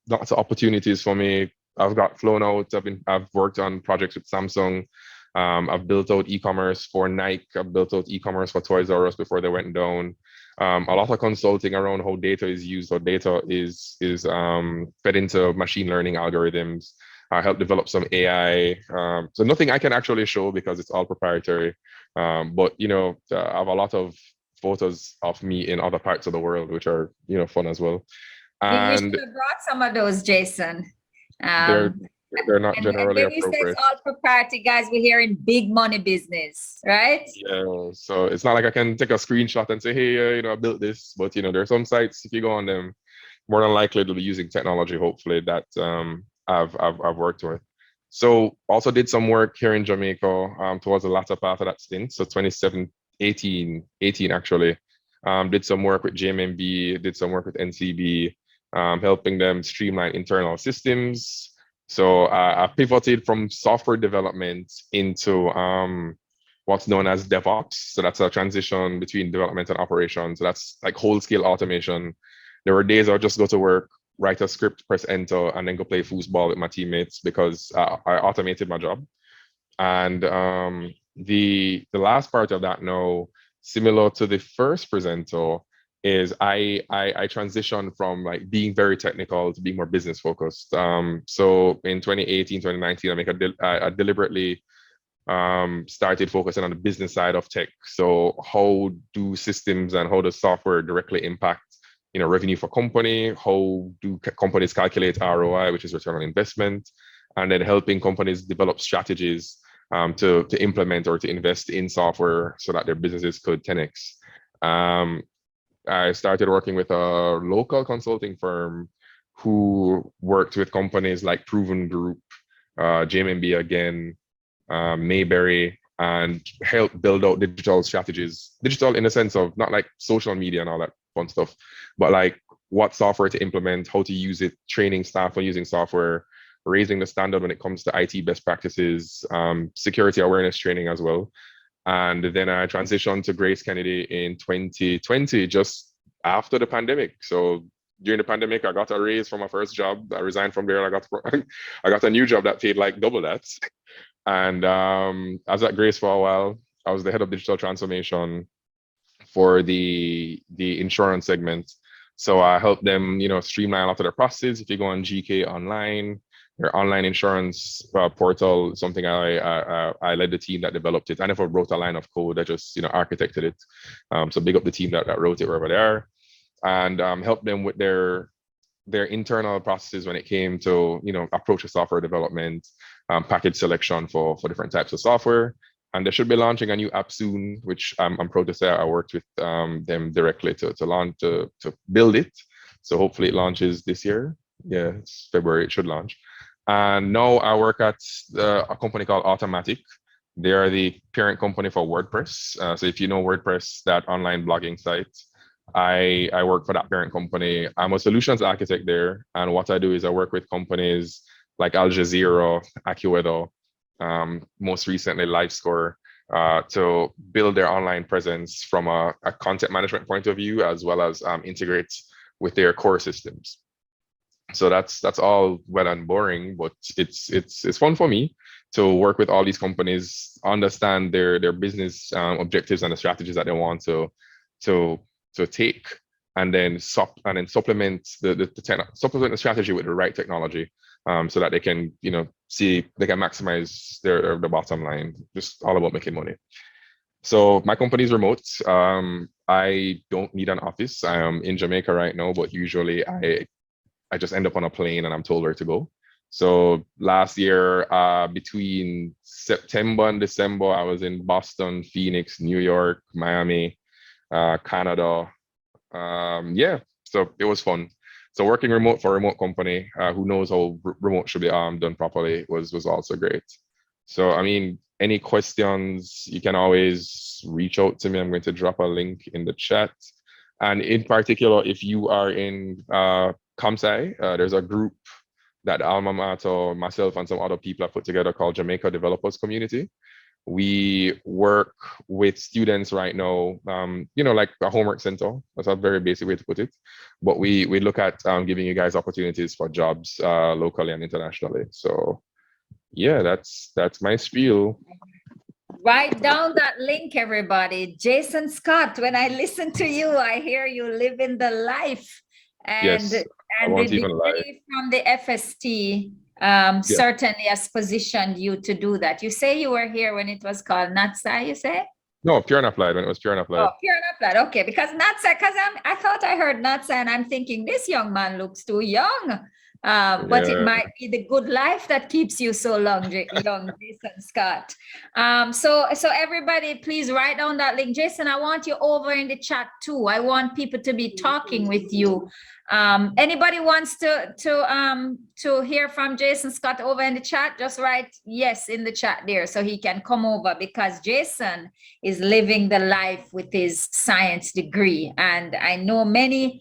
lots of opportunities for me. I've got flown out. I've worked on projects with Samsung. I've built out e-commerce for Nike. I've built out e-commerce for Toys R Us before they went down. A lot of consulting around how data is used, or data is fed into machine learning algorithms. I helped develop some AI. So nothing I can actually show because it's all proprietary. But I have a lot of photos of me in other parts of the world, which are fun as well. You should And have brought some of those, Jason. they're Um, they're not and generally when you say it's appropriate. all proprietary, guys, we're here in big money business, right? Yeah, so it's not like I can take a screenshot and say, hey, I built this. But there are some sites, if you go on them, more than likely they'll be using technology, hopefully, that I've worked with. So also did some work here in Jamaica towards the latter part of that stint. So 2018 actually. Did some work with JMMB, did some work with NCB, helping them streamline internal systems. So I pivoted from software development into what's known as DevOps. So that's a transition between development and operations. So that's like whole scale automation. There were days I would just go to work, write a script, press enter, and then go play foosball with my teammates because I automated my job. And the last part of that now, similar to the first presenter, is I transitioned from like being very technical to being more business focused. So in 2018, 2019, I deliberately started focusing on the business side of tech. So how do systems and how does software directly impact revenue for company? How do companies calculate ROI, which is return on investment, and then helping companies develop strategies to implement or to invest in software so that their businesses could 10x. I started working with a local consulting firm who worked with companies like Proven Group, JMB again, Mayberry, and help build out digital strategies. Digital in the sense of not like social media and all that fun stuff, but like what software to implement, how to use it, training staff on using software, raising the standard when it comes to IT best practices, security awareness training as well. And then I transitioned to Grace Kennedy in 2020, just after the pandemic. So during the pandemic, I got a raise from my first job. I resigned from there. I got a new job that paid like double that. And I was at Grace for a while. I was the head of digital transformation for the insurance segment. So I helped them, streamline a lot of their processes. If you go on GK Online, their online insurance portal, something I led the team that developed it. I never wrote a line of code. I just, architected it. So big up the team that wrote it wherever they are, and help them with their internal processes when it came to approach to software development, package selection for different types of software. And they should be launching a new app soon, which I'm proud to say I worked with them directly to launch to build it. So hopefully it launches this year. Yeah, it's February, it should launch. And now I work at a company called Automatic. They are the parent company for WordPress. So if you know WordPress, that online blogging site, I work for that parent company. I'm a solutions architect there. And what I do is I work with companies like Al Jazeera, AccuWeather, most recently LiveScore, to build their online presence from a content management point of view, as well as integrate with their core systems. So that's all well and boring, but it's fun for me to work with all these companies, understand their business objectives and the strategies that they want to take, and then supplement supplement the strategy with the right technology, so that they can see they can maximize their bottom line. Just all about making money. So my company is remote. I don't need an office. I am in Jamaica right now, but usually I just end up on a plane and I'm told where to go. So last year, between September and December, I was in Boston, Phoenix, New York, Miami, Canada. Yeah, so it was fun. So working remote for a remote company, who knows how remote should be done properly, was also great. So, I mean, any questions, you can always reach out to me. I'm going to drop a link in the chat. And in particular, if you are in ComSci, there's a group that Alma Mater, myself, and some other people have put together called Jamaica Developers Community. We work with students right now, like a homework center. That's a very basic way to put it. But we look at giving you guys opportunities for jobs locally and internationally. So yeah, that's my spiel. Write down that link, everybody. Jason Scott, when I listen to you, I hear you living the life. And, Yes, I and the won't even lie. degree from the FST certainly has positioned you to do that. You say you were here when it was called NATSA, you say? No, pure and applied when it was pure and applied. Oh, pure and applied. Okay, because NATSA, because I thought I heard NATSA and I'm thinking this young man looks too young. But it Yeah. might be the good life that keeps you so long, young Jason Scott. So everybody, please write down that link. Jason, I want you over in the chat too. I want people to be talking with you. Anybody wants to hear from Jason Scott over in the chat? Just write yes in the chat there so he can come over, because Jason is living the life with his science degree. And I know many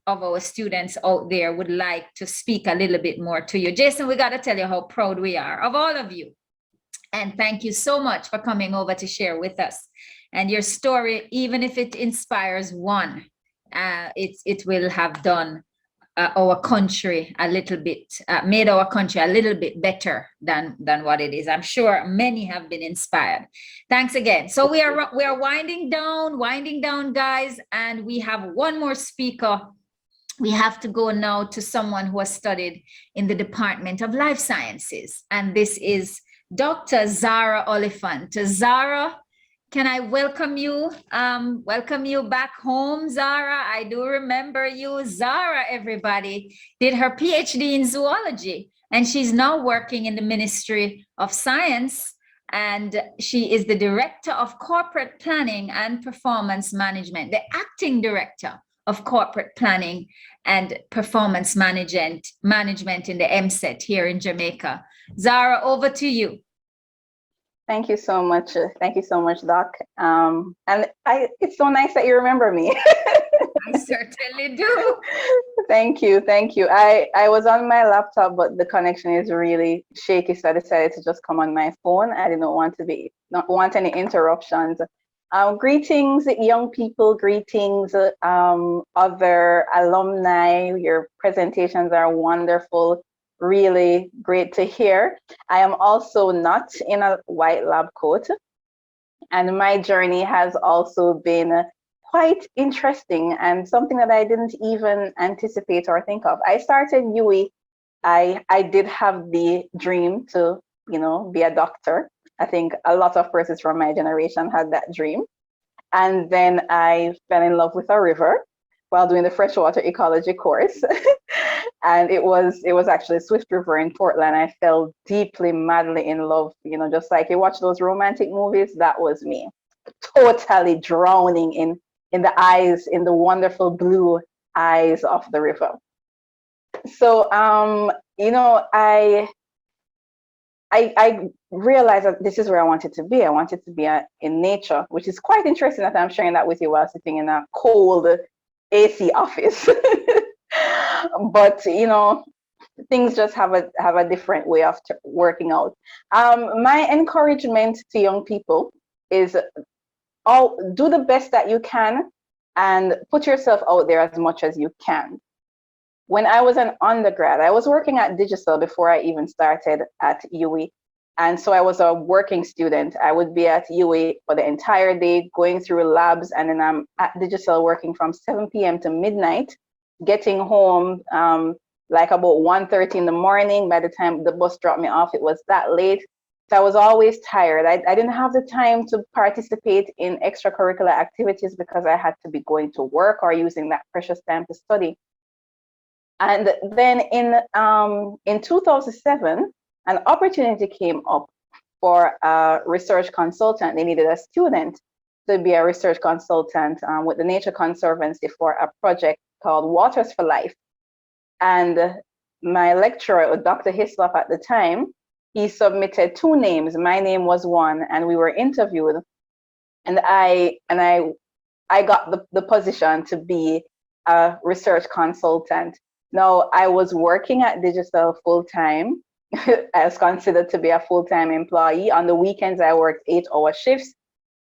of our students out there would like to speak a little bit more to you. Jason, we got to tell you how proud we are of all of you. And thank you so much for coming over to share with us. And your story, even if it inspires one, it will have done our country a little bit, made our country a little bit better than what it is. I'm sure many have been inspired. Thanks again. So we are winding down, guys, and we have one more speaker. We have to go now to someone who has studied in the Department of Life Sciences, and this is Dr. Zara Oliphant. Zara, can I welcome you? Welcome you back home, Zara. I do remember you. Zara, everybody, did her PhD in zoology, and she's now working in the Ministry of Science, and she is the Director of Corporate Planning and Performance Management, the Acting Director of Corporate Planning and Performance Management in the MSET here in Jamaica. Zara, over to you. Thank you so much. Thank you so much, Doc. And it's so nice that you remember me. I certainly do. Thank you. Thank you. I was on my laptop, but the connection is really shaky, so I decided to just come on my phone. I didn't not want any interruptions. Greetings, young people. Greetings, other alumni. Your presentations are wonderful. Really great to hear. I am also not in a white lab coat, and my journey has also been quite interesting and something that I didn't even anticipate or think of. I started UWI. I did have the dream to, be a doctor. I think a lot of persons from my generation had that dream. And then I fell in love with a river while doing the freshwater ecology course. And it was actually Swift River in Portland. I fell deeply, madly in love, just like you watch those romantic movies, that was me. Totally drowning in the wonderful blue eyes of the river. So, I realized that this is where I wanted to be. I wanted to be in nature, which is quite interesting that I'm sharing that with you while sitting in a cold AC office. But things just have a different way of working out. My encouragement to young people is do the best that you can and put yourself out there as much as you can. When I was an undergrad, I was working at Digicel before I even started at UWI. And so I was a working student. I would be at UWI for the entire day, going through labs, and then I'm at Digicel working from 7 p.m. to midnight, getting home like about 1:30 in the morning. By the time the bus dropped me off, it was that late. So I was always tired. I didn't have the time to participate in extracurricular activities because I had to be going to work or using that precious time to study. And then in 2007, an opportunity came up for a research consultant. They needed a student to be a research consultant with the Nature Conservancy for a project called Waters for Life. And my lecturer, Dr. Hislop at the time, he submitted 2 names. My name was one, and we were interviewed. And I got the position to be a research consultant. Now, I was working at Digicel full-time. I was considered to be a full-time employee. On the weekends, I worked 8-hour shifts.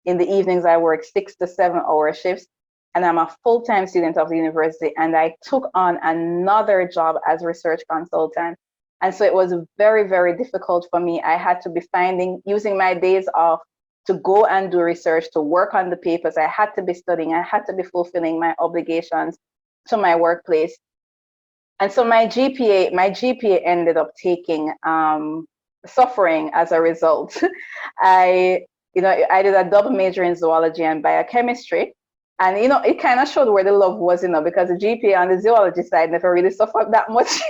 In the evenings, I worked 6 to 7-hour shifts. And I'm a full-time student of the university. And I took on another job as research consultant. And so it was very, very difficult for me. I had to be using my days off to go and do research, to work on the papers. I had to be studying. I had to be fulfilling my obligations to my workplace. And so my GPA ended up suffering as a result. I did a double major in zoology and biochemistry. And, it kind of showed where the love was, because the GPA on the zoology side never really suffered that much,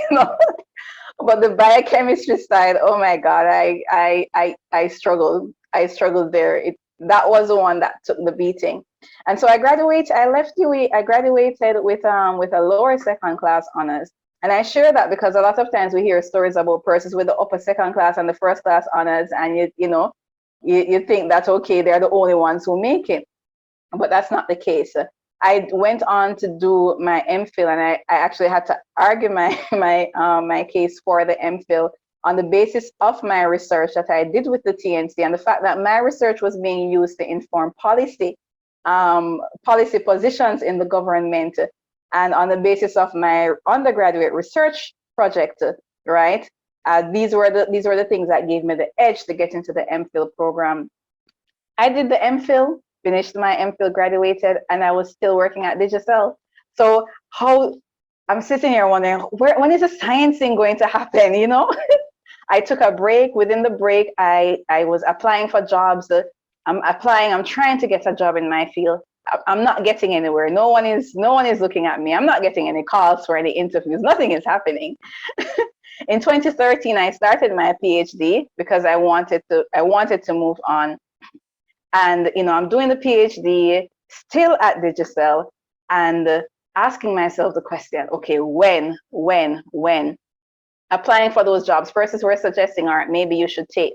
But the biochemistry side, oh my God, I struggled. I struggled there. That was the one that took the beating. And so I left UE, I graduated with a lower second class honors. And I share that because a lot of times we hear stories about persons with the upper second class and the first class honors, and you think that's okay, they're the only ones who make it. But that's not the case. I went on to do my MPhil, and I actually had to argue my case for the MPhil on the basis of my research that I did with the TNC and the fact that my research was being used to inform policy positions in the government, and on the basis of my undergraduate research project, right? These were the things that gave me the edge to get into the MPhil program. I did the MPhil, finished my MPhil, graduated, and I was still working at Digicel. So I'm sitting here wondering, when is the science thing going to happen, I took a break. Within the break, I was applying for jobs. I'm trying to get a job in my field. I'm not getting anywhere. No one is looking at me. I'm not getting any calls for any interviews. Nothing is happening. In 2013, I started my PhD because I wanted to move on. And, I'm doing the PhD still at Digicel and asking myself the question, okay, when? Applying for those jobs. Persons were suggesting, all right, maybe you should take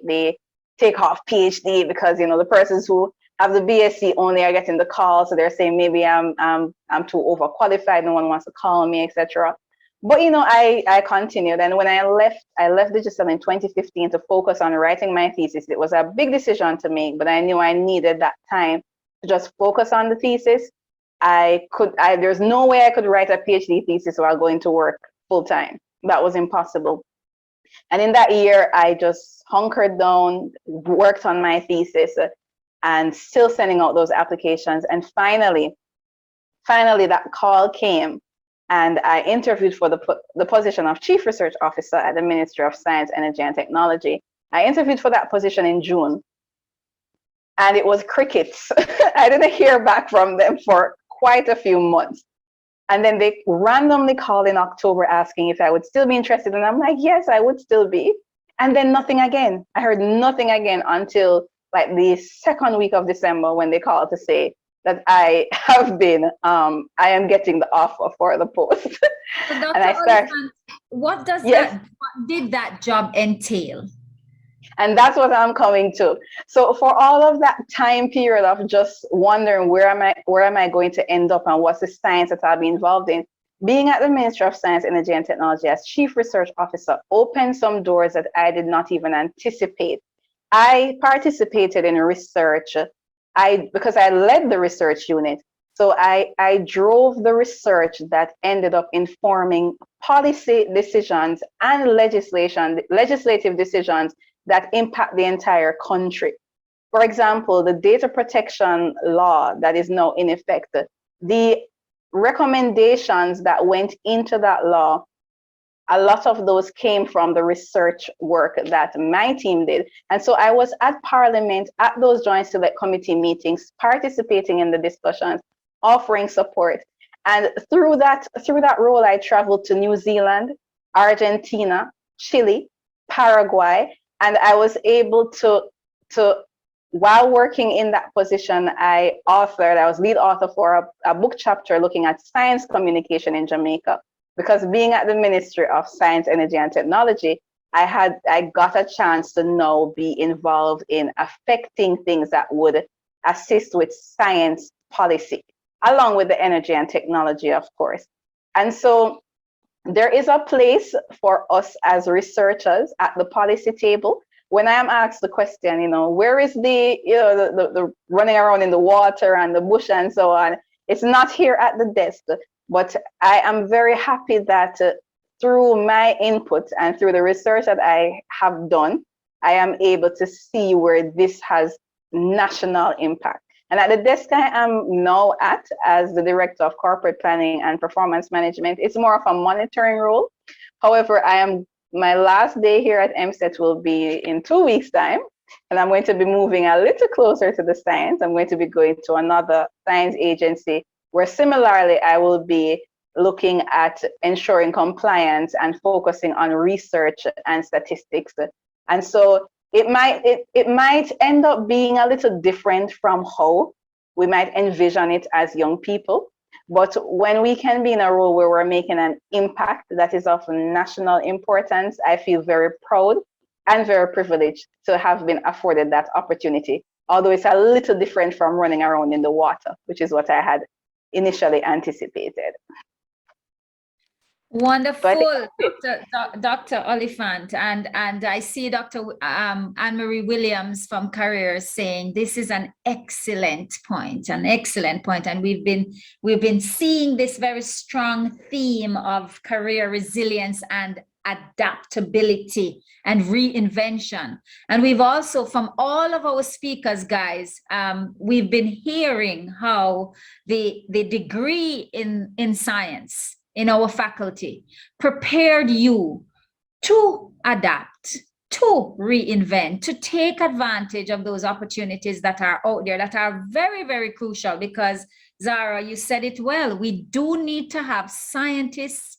off PhD because, the persons who have the BSc only are getting the call. So they're saying maybe I'm too overqualified. No one wants to call me, etc. But, I continued. And when I left Digicel in 2015 to focus on writing my thesis. It was a big decision to make, but I knew I needed that time to just focus on the thesis. There's no way I could write a PhD thesis while going to work full time. That was impossible. And in that year, I just hunkered down, worked on my thesis, and still sending out those applications. And finally that call came. And I interviewed for the position of Chief Research Officer at the Ministry of Science, Energy, and Technology. I interviewed for that position in June, and it was crickets. I didn't hear back from them for quite a few months. And then they randomly called in October asking if I would still be interested. And I'm like, yes, I would still be. And then nothing again. I heard nothing again until like the second week of December when they called to say that I am getting the offer for the post. So Dr. And I started. What did that job entail? And that's what I'm coming to. So for all of that time period of just wondering where am I going to end up and what's the science that I'll be involved in, being at the Ministry of Science, Energy, and Technology as Chief Research Officer opened some doors that I did not even anticipate. I participated in research because I led the research unit. So I drove the research that ended up informing policy decisions and legislative decisions that impact the entire country. For example, the data protection law that is now in effect, the recommendations that went into that law, a lot of those came from the research work that my team did. And so I was at Parliament at those Joint Select Committee meetings, participating in the discussions, offering support. And through that role, I traveled to New Zealand, Argentina, Chile, Paraguay, and I was able to while working in that position, I was lead author for a book chapter looking at science communication in Jamaica. Because being at the Ministry of Science, Energy, and Technology, I got a chance to now be involved in affecting things that would assist with science policy, along with the energy and technology, of course. And so there is a place for us as researchers at the policy table. When I am asked the question, where is the running around in the water and the bush and so on, it's not here at the desk. But I am very happy that through my input and through the research that I have done, I am able to see where this has national impact. And at the desk I am now at as the Director of Corporate Planning and Performance Management, it's more of a monitoring role. However, my last day here at MSET will be in 2 weeks' time, and I'm going to be moving a little closer to the science. I'm going to be going to another science agency where similarly I will be looking at ensuring compliance and focusing on research and statistics. And so it might end up being a little different from how we might envision it as young people. But when we can be in a role where we're making an impact that is of national importance, I feel very proud and very privileged to have been afforded that opportunity. Although it's a little different from running around in the water, which is what I had initially anticipated. Wonderful, Dr. Oliphant, and I see Dr. Anne-Marie Williams from Careers saying this is an excellent point, and we've been seeing this very strong theme of career resilience and adaptability and reinvention. And we've also, from all of our speakers, guys, we've been hearing how the degree in science in our faculty prepared you to adapt, to reinvent, to take advantage of those opportunities that are out there that are very, very crucial. Because Zara, you said it well, we do need to have scientists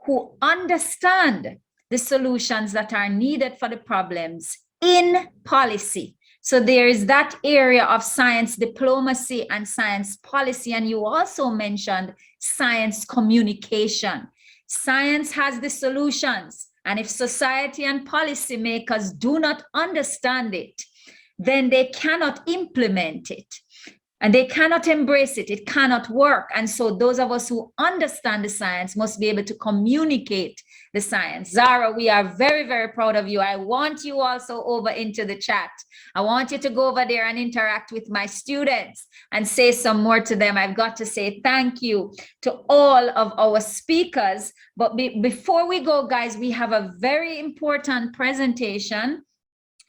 who understand the solutions that are needed for the problems in policy. So there is that area of science diplomacy and science policy. And you also mentioned science communication. Science has the solutions. And if society and policymakers do not understand it, then they cannot implement it. And they cannot embrace it. It cannot work. And so those of us who understand the science must be able to communicate the science. Zara, we are very, very proud of you. I want you also over into the chat. I want you to go over there and interact with my students and say some more to them. I've got to say thank you to all of our speakers. But before we go, guys, we have a very important presentation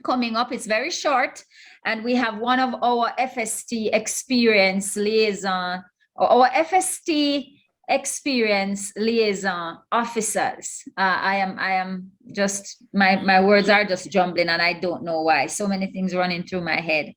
coming up. It's very short, and we have one of our FST experience liaison, or our FST experience liaison officers. I am just, my words are just jumbling, and I don't know why. So many things running through my head.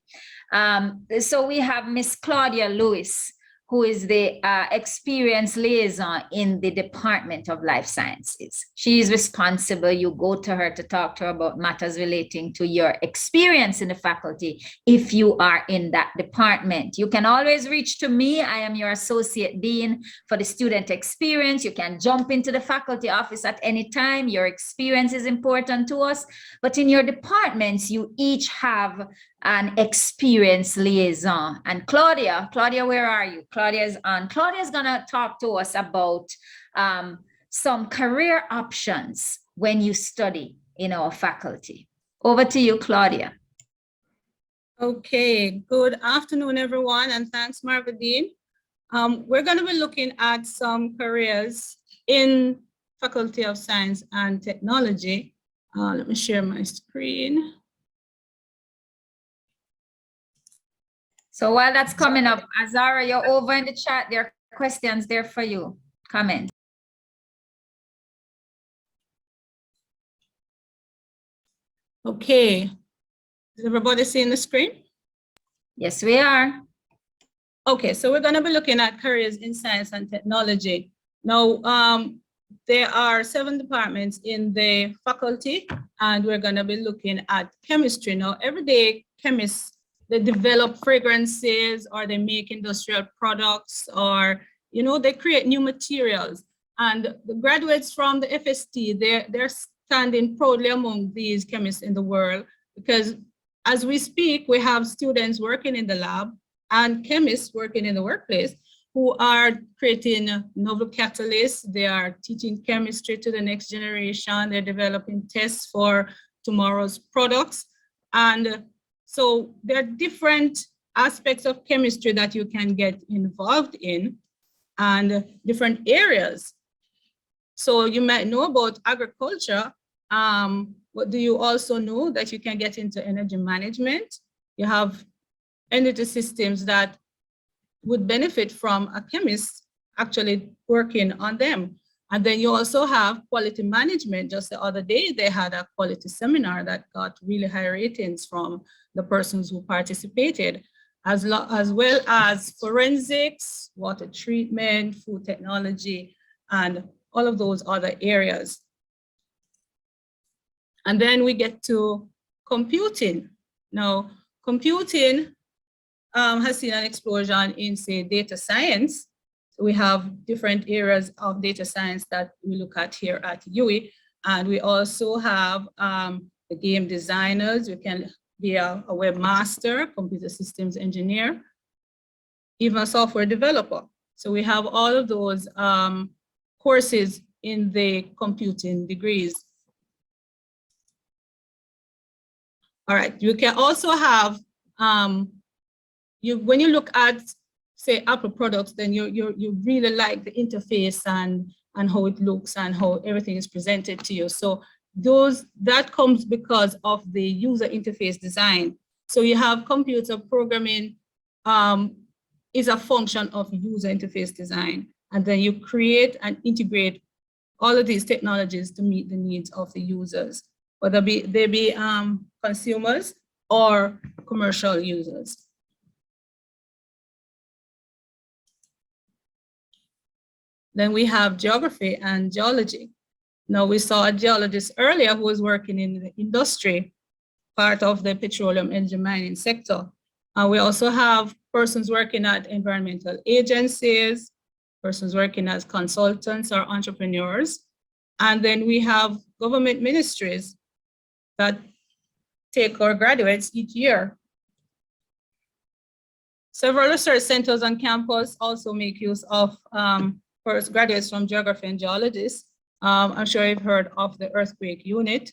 So we have Miss Claudia Lewis, who is the experience liaison in the Department of Life Sciences. She is responsible. You go to her to talk to her about matters relating to your experience in the faculty if you are in that department. You can always reach to me. I am your Associate Dean for the student experience. You can jump into the faculty office at any time. Your experience is important to us. But in your departments, you each have an experience liaison. And Claudia, where are you? Claudia is on. Claudia is going to talk to us about some career options when you study in our faculty. Over to you, Claudia. Okay, good afternoon, everyone, and thanks, Marvadine. We're going to be looking at some careers in Faculty of Science and Technology. Let me share my screen. So while that's coming up, Azara, you're over in the chat. There are questions there for you. Comment. Okay. Is everybody seeing the screen? Yes, we are. Okay, so we're going to be looking at careers in science and technology. Now, there are 7 departments in the faculty, and we're going to be looking at chemistry. Now, everyday chemists, they develop fragrances, or they make industrial products, or, you know, they create new materials. And the graduates from the FST, they're standing proudly among these chemists in the world, because as we speak, we have students working in the lab and chemists working in the workplace who are creating novel catalysts. They are teaching chemistry to the next generation. They're developing tests for tomorrow's products. And so there are different aspects of chemistry that you can get involved in, and different areas. So you might know about agriculture. What do you also know? That you can get into energy management. You have energy systems that would benefit from a chemist actually working on them. And then you also have quality management. Just the other day, they had a quality seminar that got really high ratings from the persons who participated, as well as forensics, water treatment, food technology, and all of those other areas. And then we get to computing. Now, computing has seen an explosion in, say, data science. So we have different areas of data science that we look at here at UWI. And we also have the game designers. You can be a webmaster, computer systems engineer, even a software developer. So we have all of those courses in the computing degrees. All right, you can also have, when you look at, say, Apple products, then you really like the interface and how it looks and how everything is presented to you. So that comes because of the user interface design. So you have computer programming is a function of user interface design. And then you create and integrate all of these technologies to meet the needs of the users, whether they be consumers or commercial users. Then we have geography and geology. Now, we saw a geologist earlier who was working in the industry, part of the petroleum energy mining sector. We also have persons working at environmental agencies, persons working as consultants or entrepreneurs. And then we have government ministries that take our graduates each year. Several research centers on campus also make use of graduates from geography and geologists. I'm sure you've heard of the earthquake unit,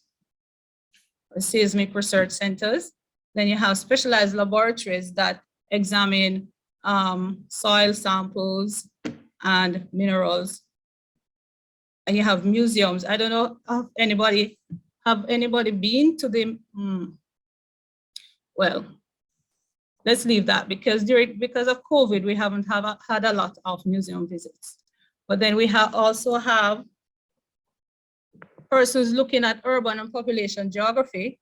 or seismic research centers. Then you have specialized laboratories that examine soil samples and minerals. And you have museums. I don't know if anybody been to the, well, let's leave that because of COVID, we haven't had a lot of museum visits. But then we also have persons looking at urban and population geography,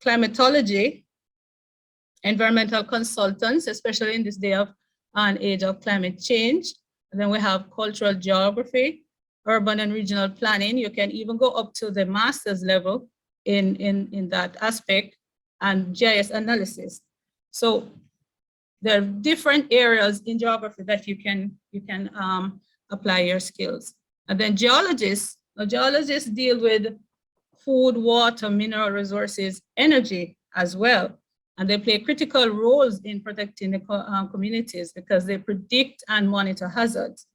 climatology, environmental consultants, especially in this day of and age of climate change. And then we have cultural geography, urban and regional planning. You can even go up to the master's level in that aspect, and GIS analysis. So there are different areas in geography that you can apply your skills. And then geologists deal with food, water, mineral resources, energy as well. And they play critical roles in protecting the communities because they predict and monitor hazards,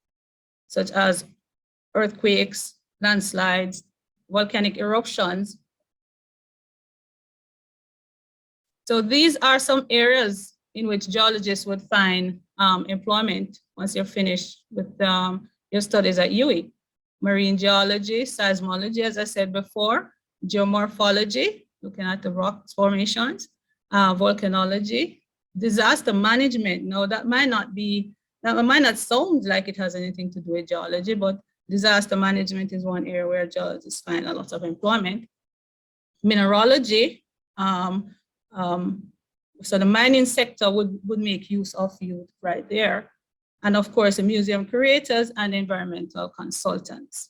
such as earthquakes, landslides, volcanic eruptions. So these are some areas in which geologists would find employment once you're finished with your studies at UWI. Marine geology, seismology, as I said before, geomorphology, looking at the rock formations, volcanology, disaster management. Now that might not sound like it has anything to do with geology, but disaster management is one area where geologists find a lot of employment. Mineralogy, so the mining sector would make use of you right there. And of course, the museum curators and environmental consultants.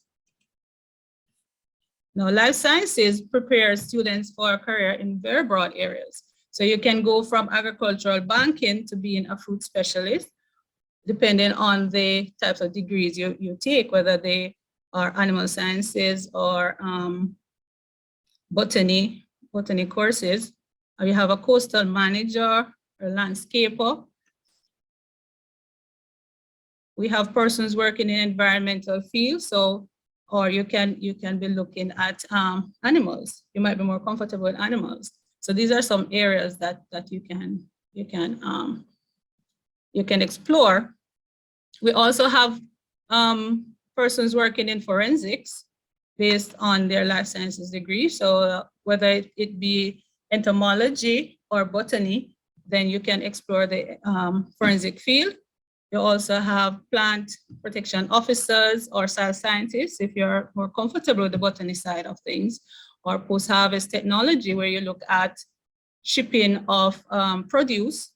Now, life sciences prepares students for a career in very broad areas. So you can go from agricultural banking to being a food specialist, depending on the types of degrees you take, whether they are animal sciences or botany courses. Or you have a coastal manager or landscaper. We have persons working in environmental fields, or you can be looking at animals. You might be more comfortable with animals. So these are some areas that you can explore. We also have persons working in forensics based on their life sciences degree. So whether it be entomology or botany, then you can explore the forensic field. You also have plant protection officers or soil scientists if you're more comfortable with the botany side of things, or post-harvest technology where you look at shipping of produce,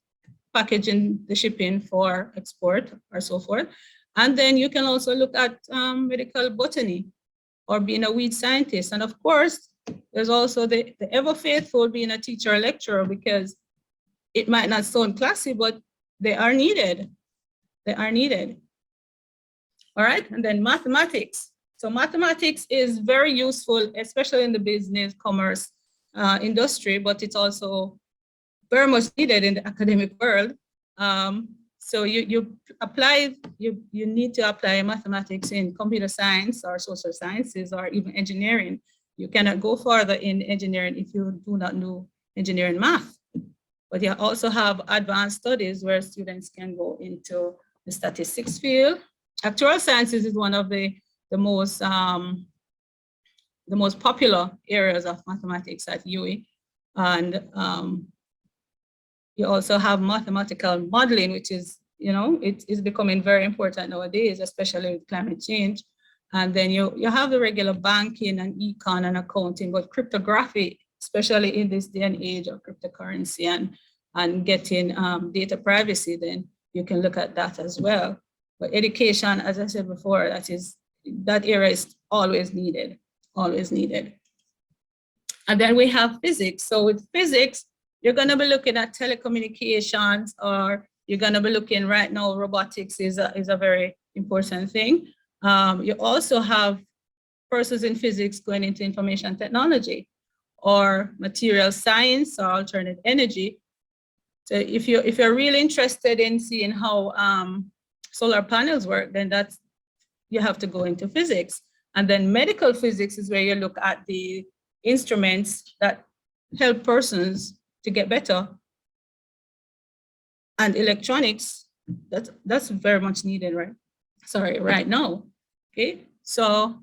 packaging the shipping for export or so forth. And then you can also look at medical botany or being a weed scientist. And of course, there's also the ever faithful being a teacher or lecturer, because it might not sound classy, but they are needed. They are needed. All right, and then mathematics. So mathematics is very useful, especially in the business, commerce industry, but it's also very much needed in the academic world. So you need to apply mathematics in computer science or social sciences or even engineering. You cannot go further in engineering if you do not know engineering math. But you also have advanced studies where students can go into the statistics field. Actuarial sciences is one of the most popular areas of mathematics at UWI. And you also have mathematical modeling, which is, it is becoming very important nowadays, especially with climate change. And then you have the regular banking and econ and accounting, but cryptography, especially in this day and age of cryptocurrency and getting data privacy, then you can look at that as well. But education, as I said before, that area is always needed, always needed. And then we have physics. So with physics, you're going to be looking at telecommunications, or you're going to be looking right now, robotics is a very important thing. You also have persons in physics going into information technology or material science or alternate energy. So if you're really interested in seeing how solar panels work, then you have to go into physics. And then medical physics is where you look at the instruments that help persons to get better. And electronics, that's very much needed right now. Okay, so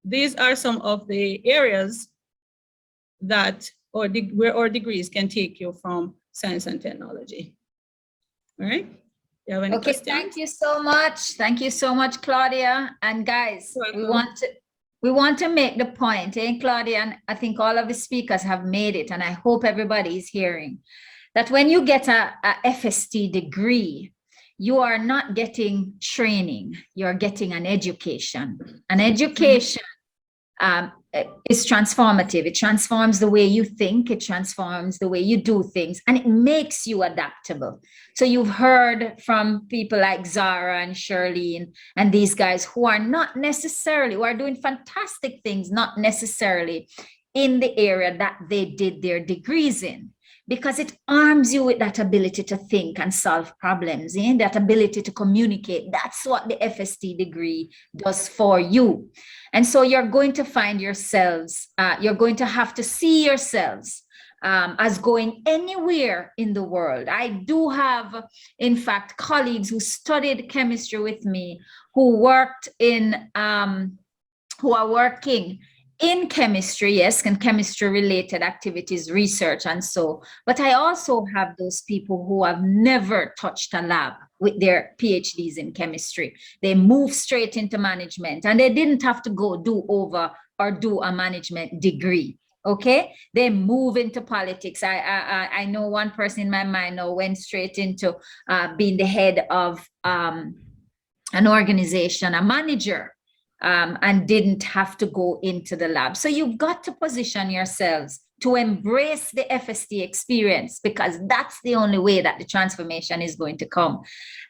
these are some of the areas that where our degrees can take you from science and technology. All right, you have any questions? Thank you so much. Thank you so much, Claudia. And guys, we want to make the point, Claudia, and I think all of the speakers have made it, and I hope everybody is hearing, that when you get a FST degree, you are not getting training, you're getting an education. An education is transformative. It transforms the way you think, it transforms the way you do things, and it makes you adaptable. So you've heard from people like Zara and Shirlene and these guys who are doing fantastic things, not necessarily in the area that they did their degrees in, because it arms you with that ability to think and solve problems, that ability to communicate. That's what the FST degree does for you. And so you're going to find yourselves, you're going to have to see yourselves as going anywhere in the world. I do have, in fact, colleagues who studied chemistry with me, who worked who are working in chemistry, yes, and chemistry-related activities, research, and so. But I also have those people who have never touched a lab with their PhDs in chemistry. They move straight into management, and they didn't have to go do a management degree. Okay, they move into politics. I know one person in my mind now went straight into being the head of an organization, a manager. And didn't have to go into the lab. So you've got to position yourselves to embrace the FST experience, because that's the only way that the transformation is going to come.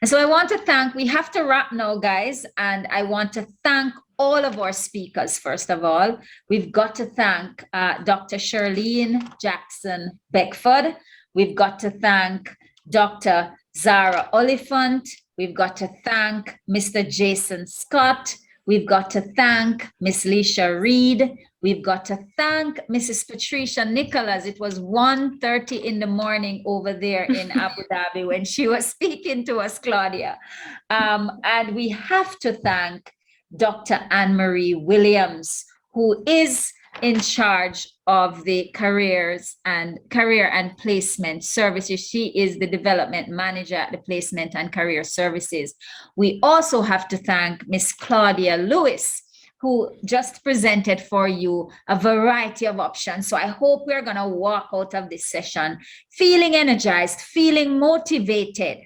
And so I want to we have to wrap now, guys, and I want to thank all of our speakers. First of all, we've got to thank Dr. Shirlene Jackson Beckford. We've got to thank Dr. Zara Oliphant. We've got to thank Mr. Jason Scott. We've got to thank Miss Leisha Reed. We've got to thank Mrs. Patricia Nicholas. It was 1:30 in the morning over there in Abu Dhabi when she was speaking to us, Claudia. And we have to thank Dr. Anne-Marie Williams, who is in charge of the career and placement services. She is the development manager at the placement and career services. We also have to thank Miss Claudia Lewis, who just presented for you a variety of options. So I hope we're going to walk out of this session feeling energized, feeling motivated.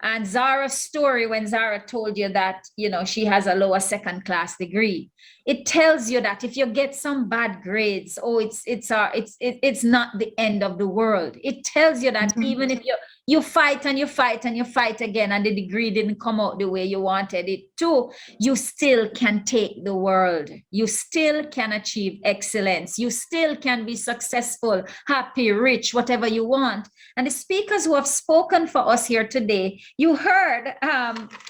And Zara's story, when Zara told you that, you know, she has a lower second class degree, it tells you that if you get some bad grades, oh, it's not the end of the world. It tells you that even if you fight and you fight and you fight again and the degree didn't come out the way you wanted it to, you still can take the world. You still can achieve excellence. You still can be successful, happy, rich, whatever you want. And the speakers who have spoken for us here today, you heard,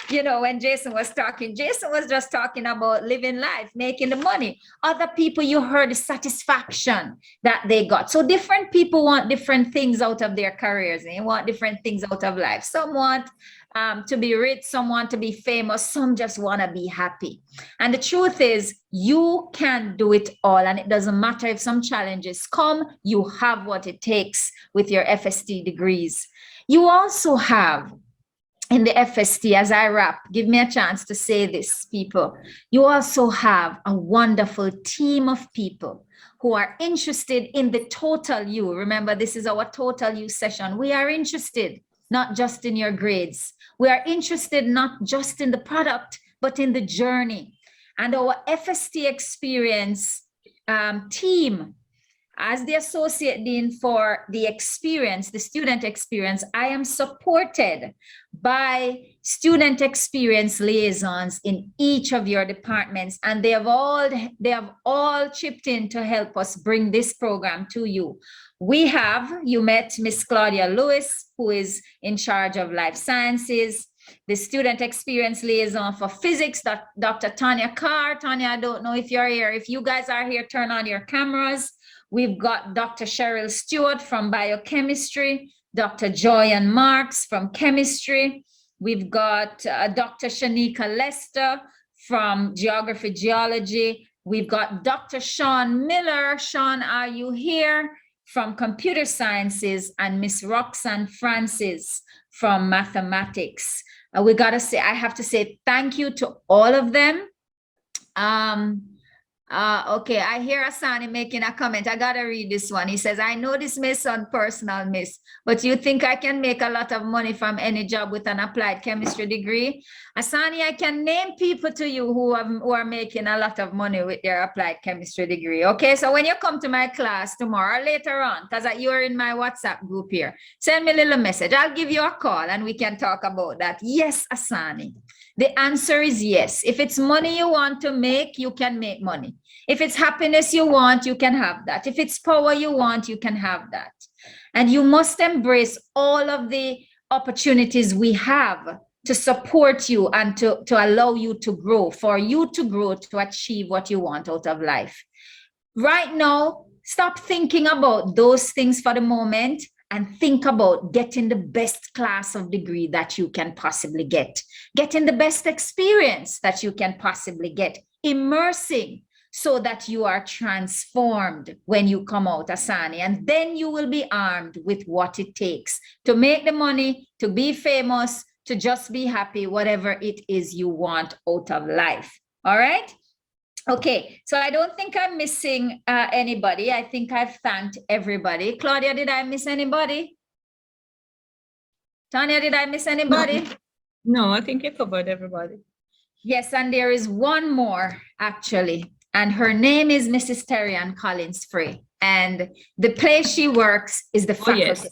you know, when Jason was talking, Jason was just talking about living life, making the money. Other people, you heard the satisfaction that they got. So different people want different things out of their careers. They want different things out of life. Some want to be rich, some want to be famous, some just want to be happy. And the truth is, you can do it all. And it doesn't matter if some challenges come, you have what it takes with your FST degrees. You also have in the FST, as I wrap, give me a chance to say this, people. You also have a wonderful team of people who are interested in the total you. Remember, this is our total you session. We are interested not just in your grades. We are interested not just in the product, but in the journey. And our FST experience team, as the Associate Dean for the experience, the student experience, I am supported by student experience liaisons in each of your departments, and they have all chipped in to help us bring this program to you. You met Miss Claudia Lewis, who is in charge of life sciences. The student experience liaison for physics, Dr. Tanya Carr. Tanya, I don't know if you're here. If you guys are here, turn on your cameras. We've got Dr. Cheryl Stewart from biochemistry, Dr. Joyanne Marks from chemistry. We've got Dr. Shanika Lester from geology. We've got Dr. Sean Miller. Sean, are you here? From computer sciences, and Miss Roxanne Francis from mathematics. I have to say thank you to all of them. Okay, I hear Asani making a comment. I gotta read this one. He says, I know this may sound personal, miss, but you think I can make a lot of money from any job with an applied chemistry degree? Asani, I can name people to you who are making a lot of money with their applied chemistry degree. Okay, so when you come to my class tomorrow or later on, because you're in my WhatsApp group here, send me a little message. I'll give you a call and we can talk about that. Yes, Asani. The answer is yes. If it's money you want to make, you can make money. If it's happiness you want, you can have that. If it's power you want, you can have that. And you must embrace all of the opportunities we have to support you and to allow you to grow, for you to grow, to achieve what you want out of life. Right now, stop thinking about those things for the moment and think about getting the best class of degree that you can possibly get, getting the best experience that you can possibly get, immersing so that you are transformed when you come out, Asani, and then you will be armed with what it takes to make the money, to be famous, to just be happy, whatever it is you want out of life. All right? Okay, so I don't think I'm missing anybody. I think I've thanked everybody. Claudia, did I miss anybody? Tanya, did I miss anybody? No, I think you covered everybody. Yes, and there is one more actually, and her name is Mrs. Terry Ann Collins Frey, and the place she works is the faculty. Yes.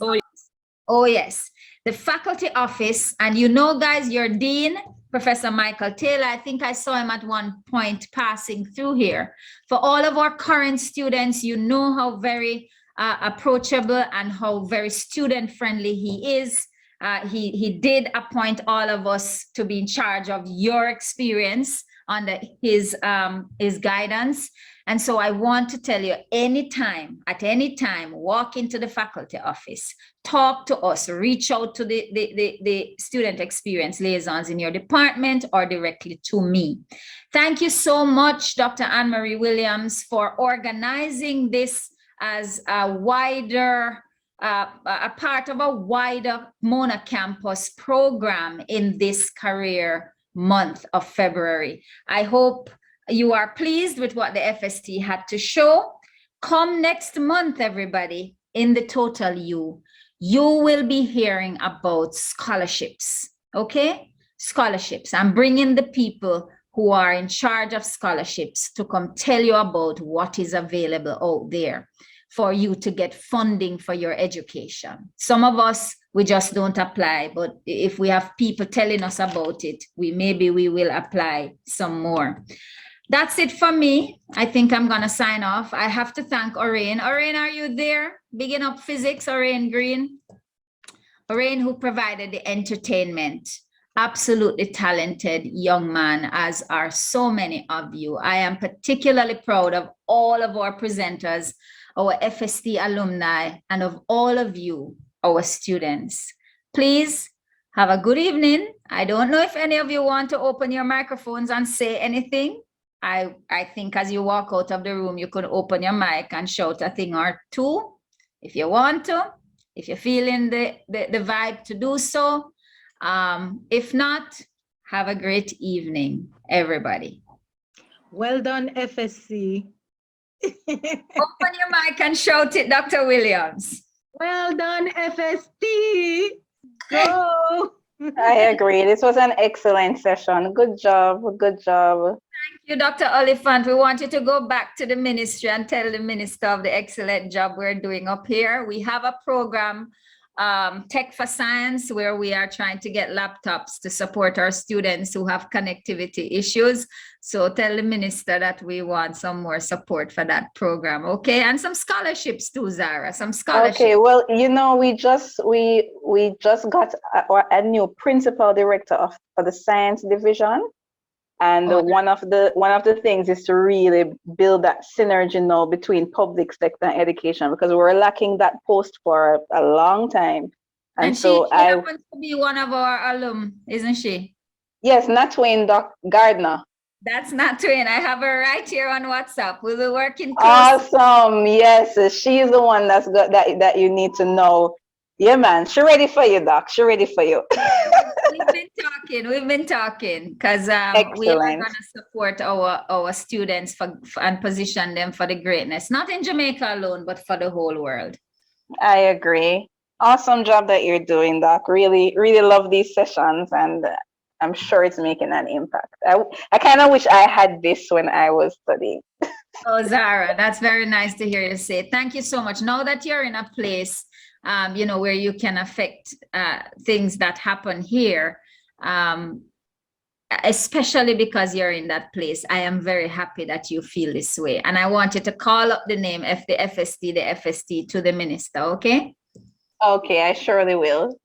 Oh yes, the faculty office, and you know, guys, your dean, Professor Michael Taylor, I think I saw him at one point passing through here. For all of our current students, you know how very approachable and how very student-friendly he is. He did appoint all of us to be in charge of your experience under his guidance. And so I want to tell you, at any time, walk into the faculty office, talk to us, reach out to the student experience liaisons in your department or directly to me. Thank you so much, Dr. Anne-Marie Williams, for organizing this as a wider, a part of a wider Mona campus program in this career month of February. I hope you are pleased with what the FST had to show. Come next month, everybody, in the Total U, you will be hearing about scholarships, okay? Scholarships. I'm bringing the people who are in charge of scholarships to come tell you about what is available out there for you to get funding for your education. Some of us, we just don't apply, but if we have people telling us about it, maybe we will apply some more. That's it for me. I think I'm gonna sign off. I have to thank Orain. Orain, are you there? Bigging up physics, Orain Green. Orain, who provided the entertainment. Absolutely talented young man, as are so many of you. I am particularly proud of all of our presenters, our FST alumni, and of all of you, our students. Please have a good evening. I don't know if any of you want to open your microphones and say anything. I think as you walk out of the room, you could open your mic and shout a thing or two if you want to, if you're feeling the vibe to do so. If not, have a great evening, everybody. Well done, FSC. Open your mic and shout it, Dr. Williams. Well done, FST. Go. I agree. This was an excellent session. Good job. Good job. Thank you, Dr. Oliphant. We want you to go back to the ministry and tell the minister of the excellent job we're doing up here. We have a program, Tech for Science, where we are trying to get laptops to support our students who have connectivity issues. So tell the minister that we want some more support for that program, okay? And some scholarships too, Zara, some scholarships. Okay, well, you know, we just got a new principal director for the science division. And one of the things is to really build that synergy now between public sector and education, because we're lacking that post for a long time. And so she happens to be one of our alum, isn't she? Yes, Natwain Gardner. That's Natwain. I have her right here on WhatsApp. We were working close. Awesome. Yes, she's the one that's got that you need to know. Yeah, man. She ready for you, Doc. She ready for you. We've been talking because we are going to support our students and position them for the greatness, not in Jamaica alone, but for the whole world. I agree. Awesome job that you're doing, Doc. Really, really love these sessions, and I'm sure it's making an impact. I kind of wish I had this when I was studying. Oh, Zara, that's very nice to hear you say. Thank you so much. Now that you're in a place, you know, where you can affect things that happen here, especially because you're in that place, I am very happy that you feel this way. And I want you to call up the name of the FST to the minister, okay? Okay, I surely will.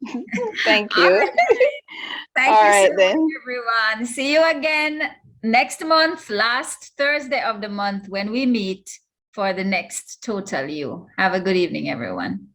Thank you. Right. Thank you so much, everyone. See you again next month, last Thursday of the month, when we meet for the next Total U. Have a good evening, everyone.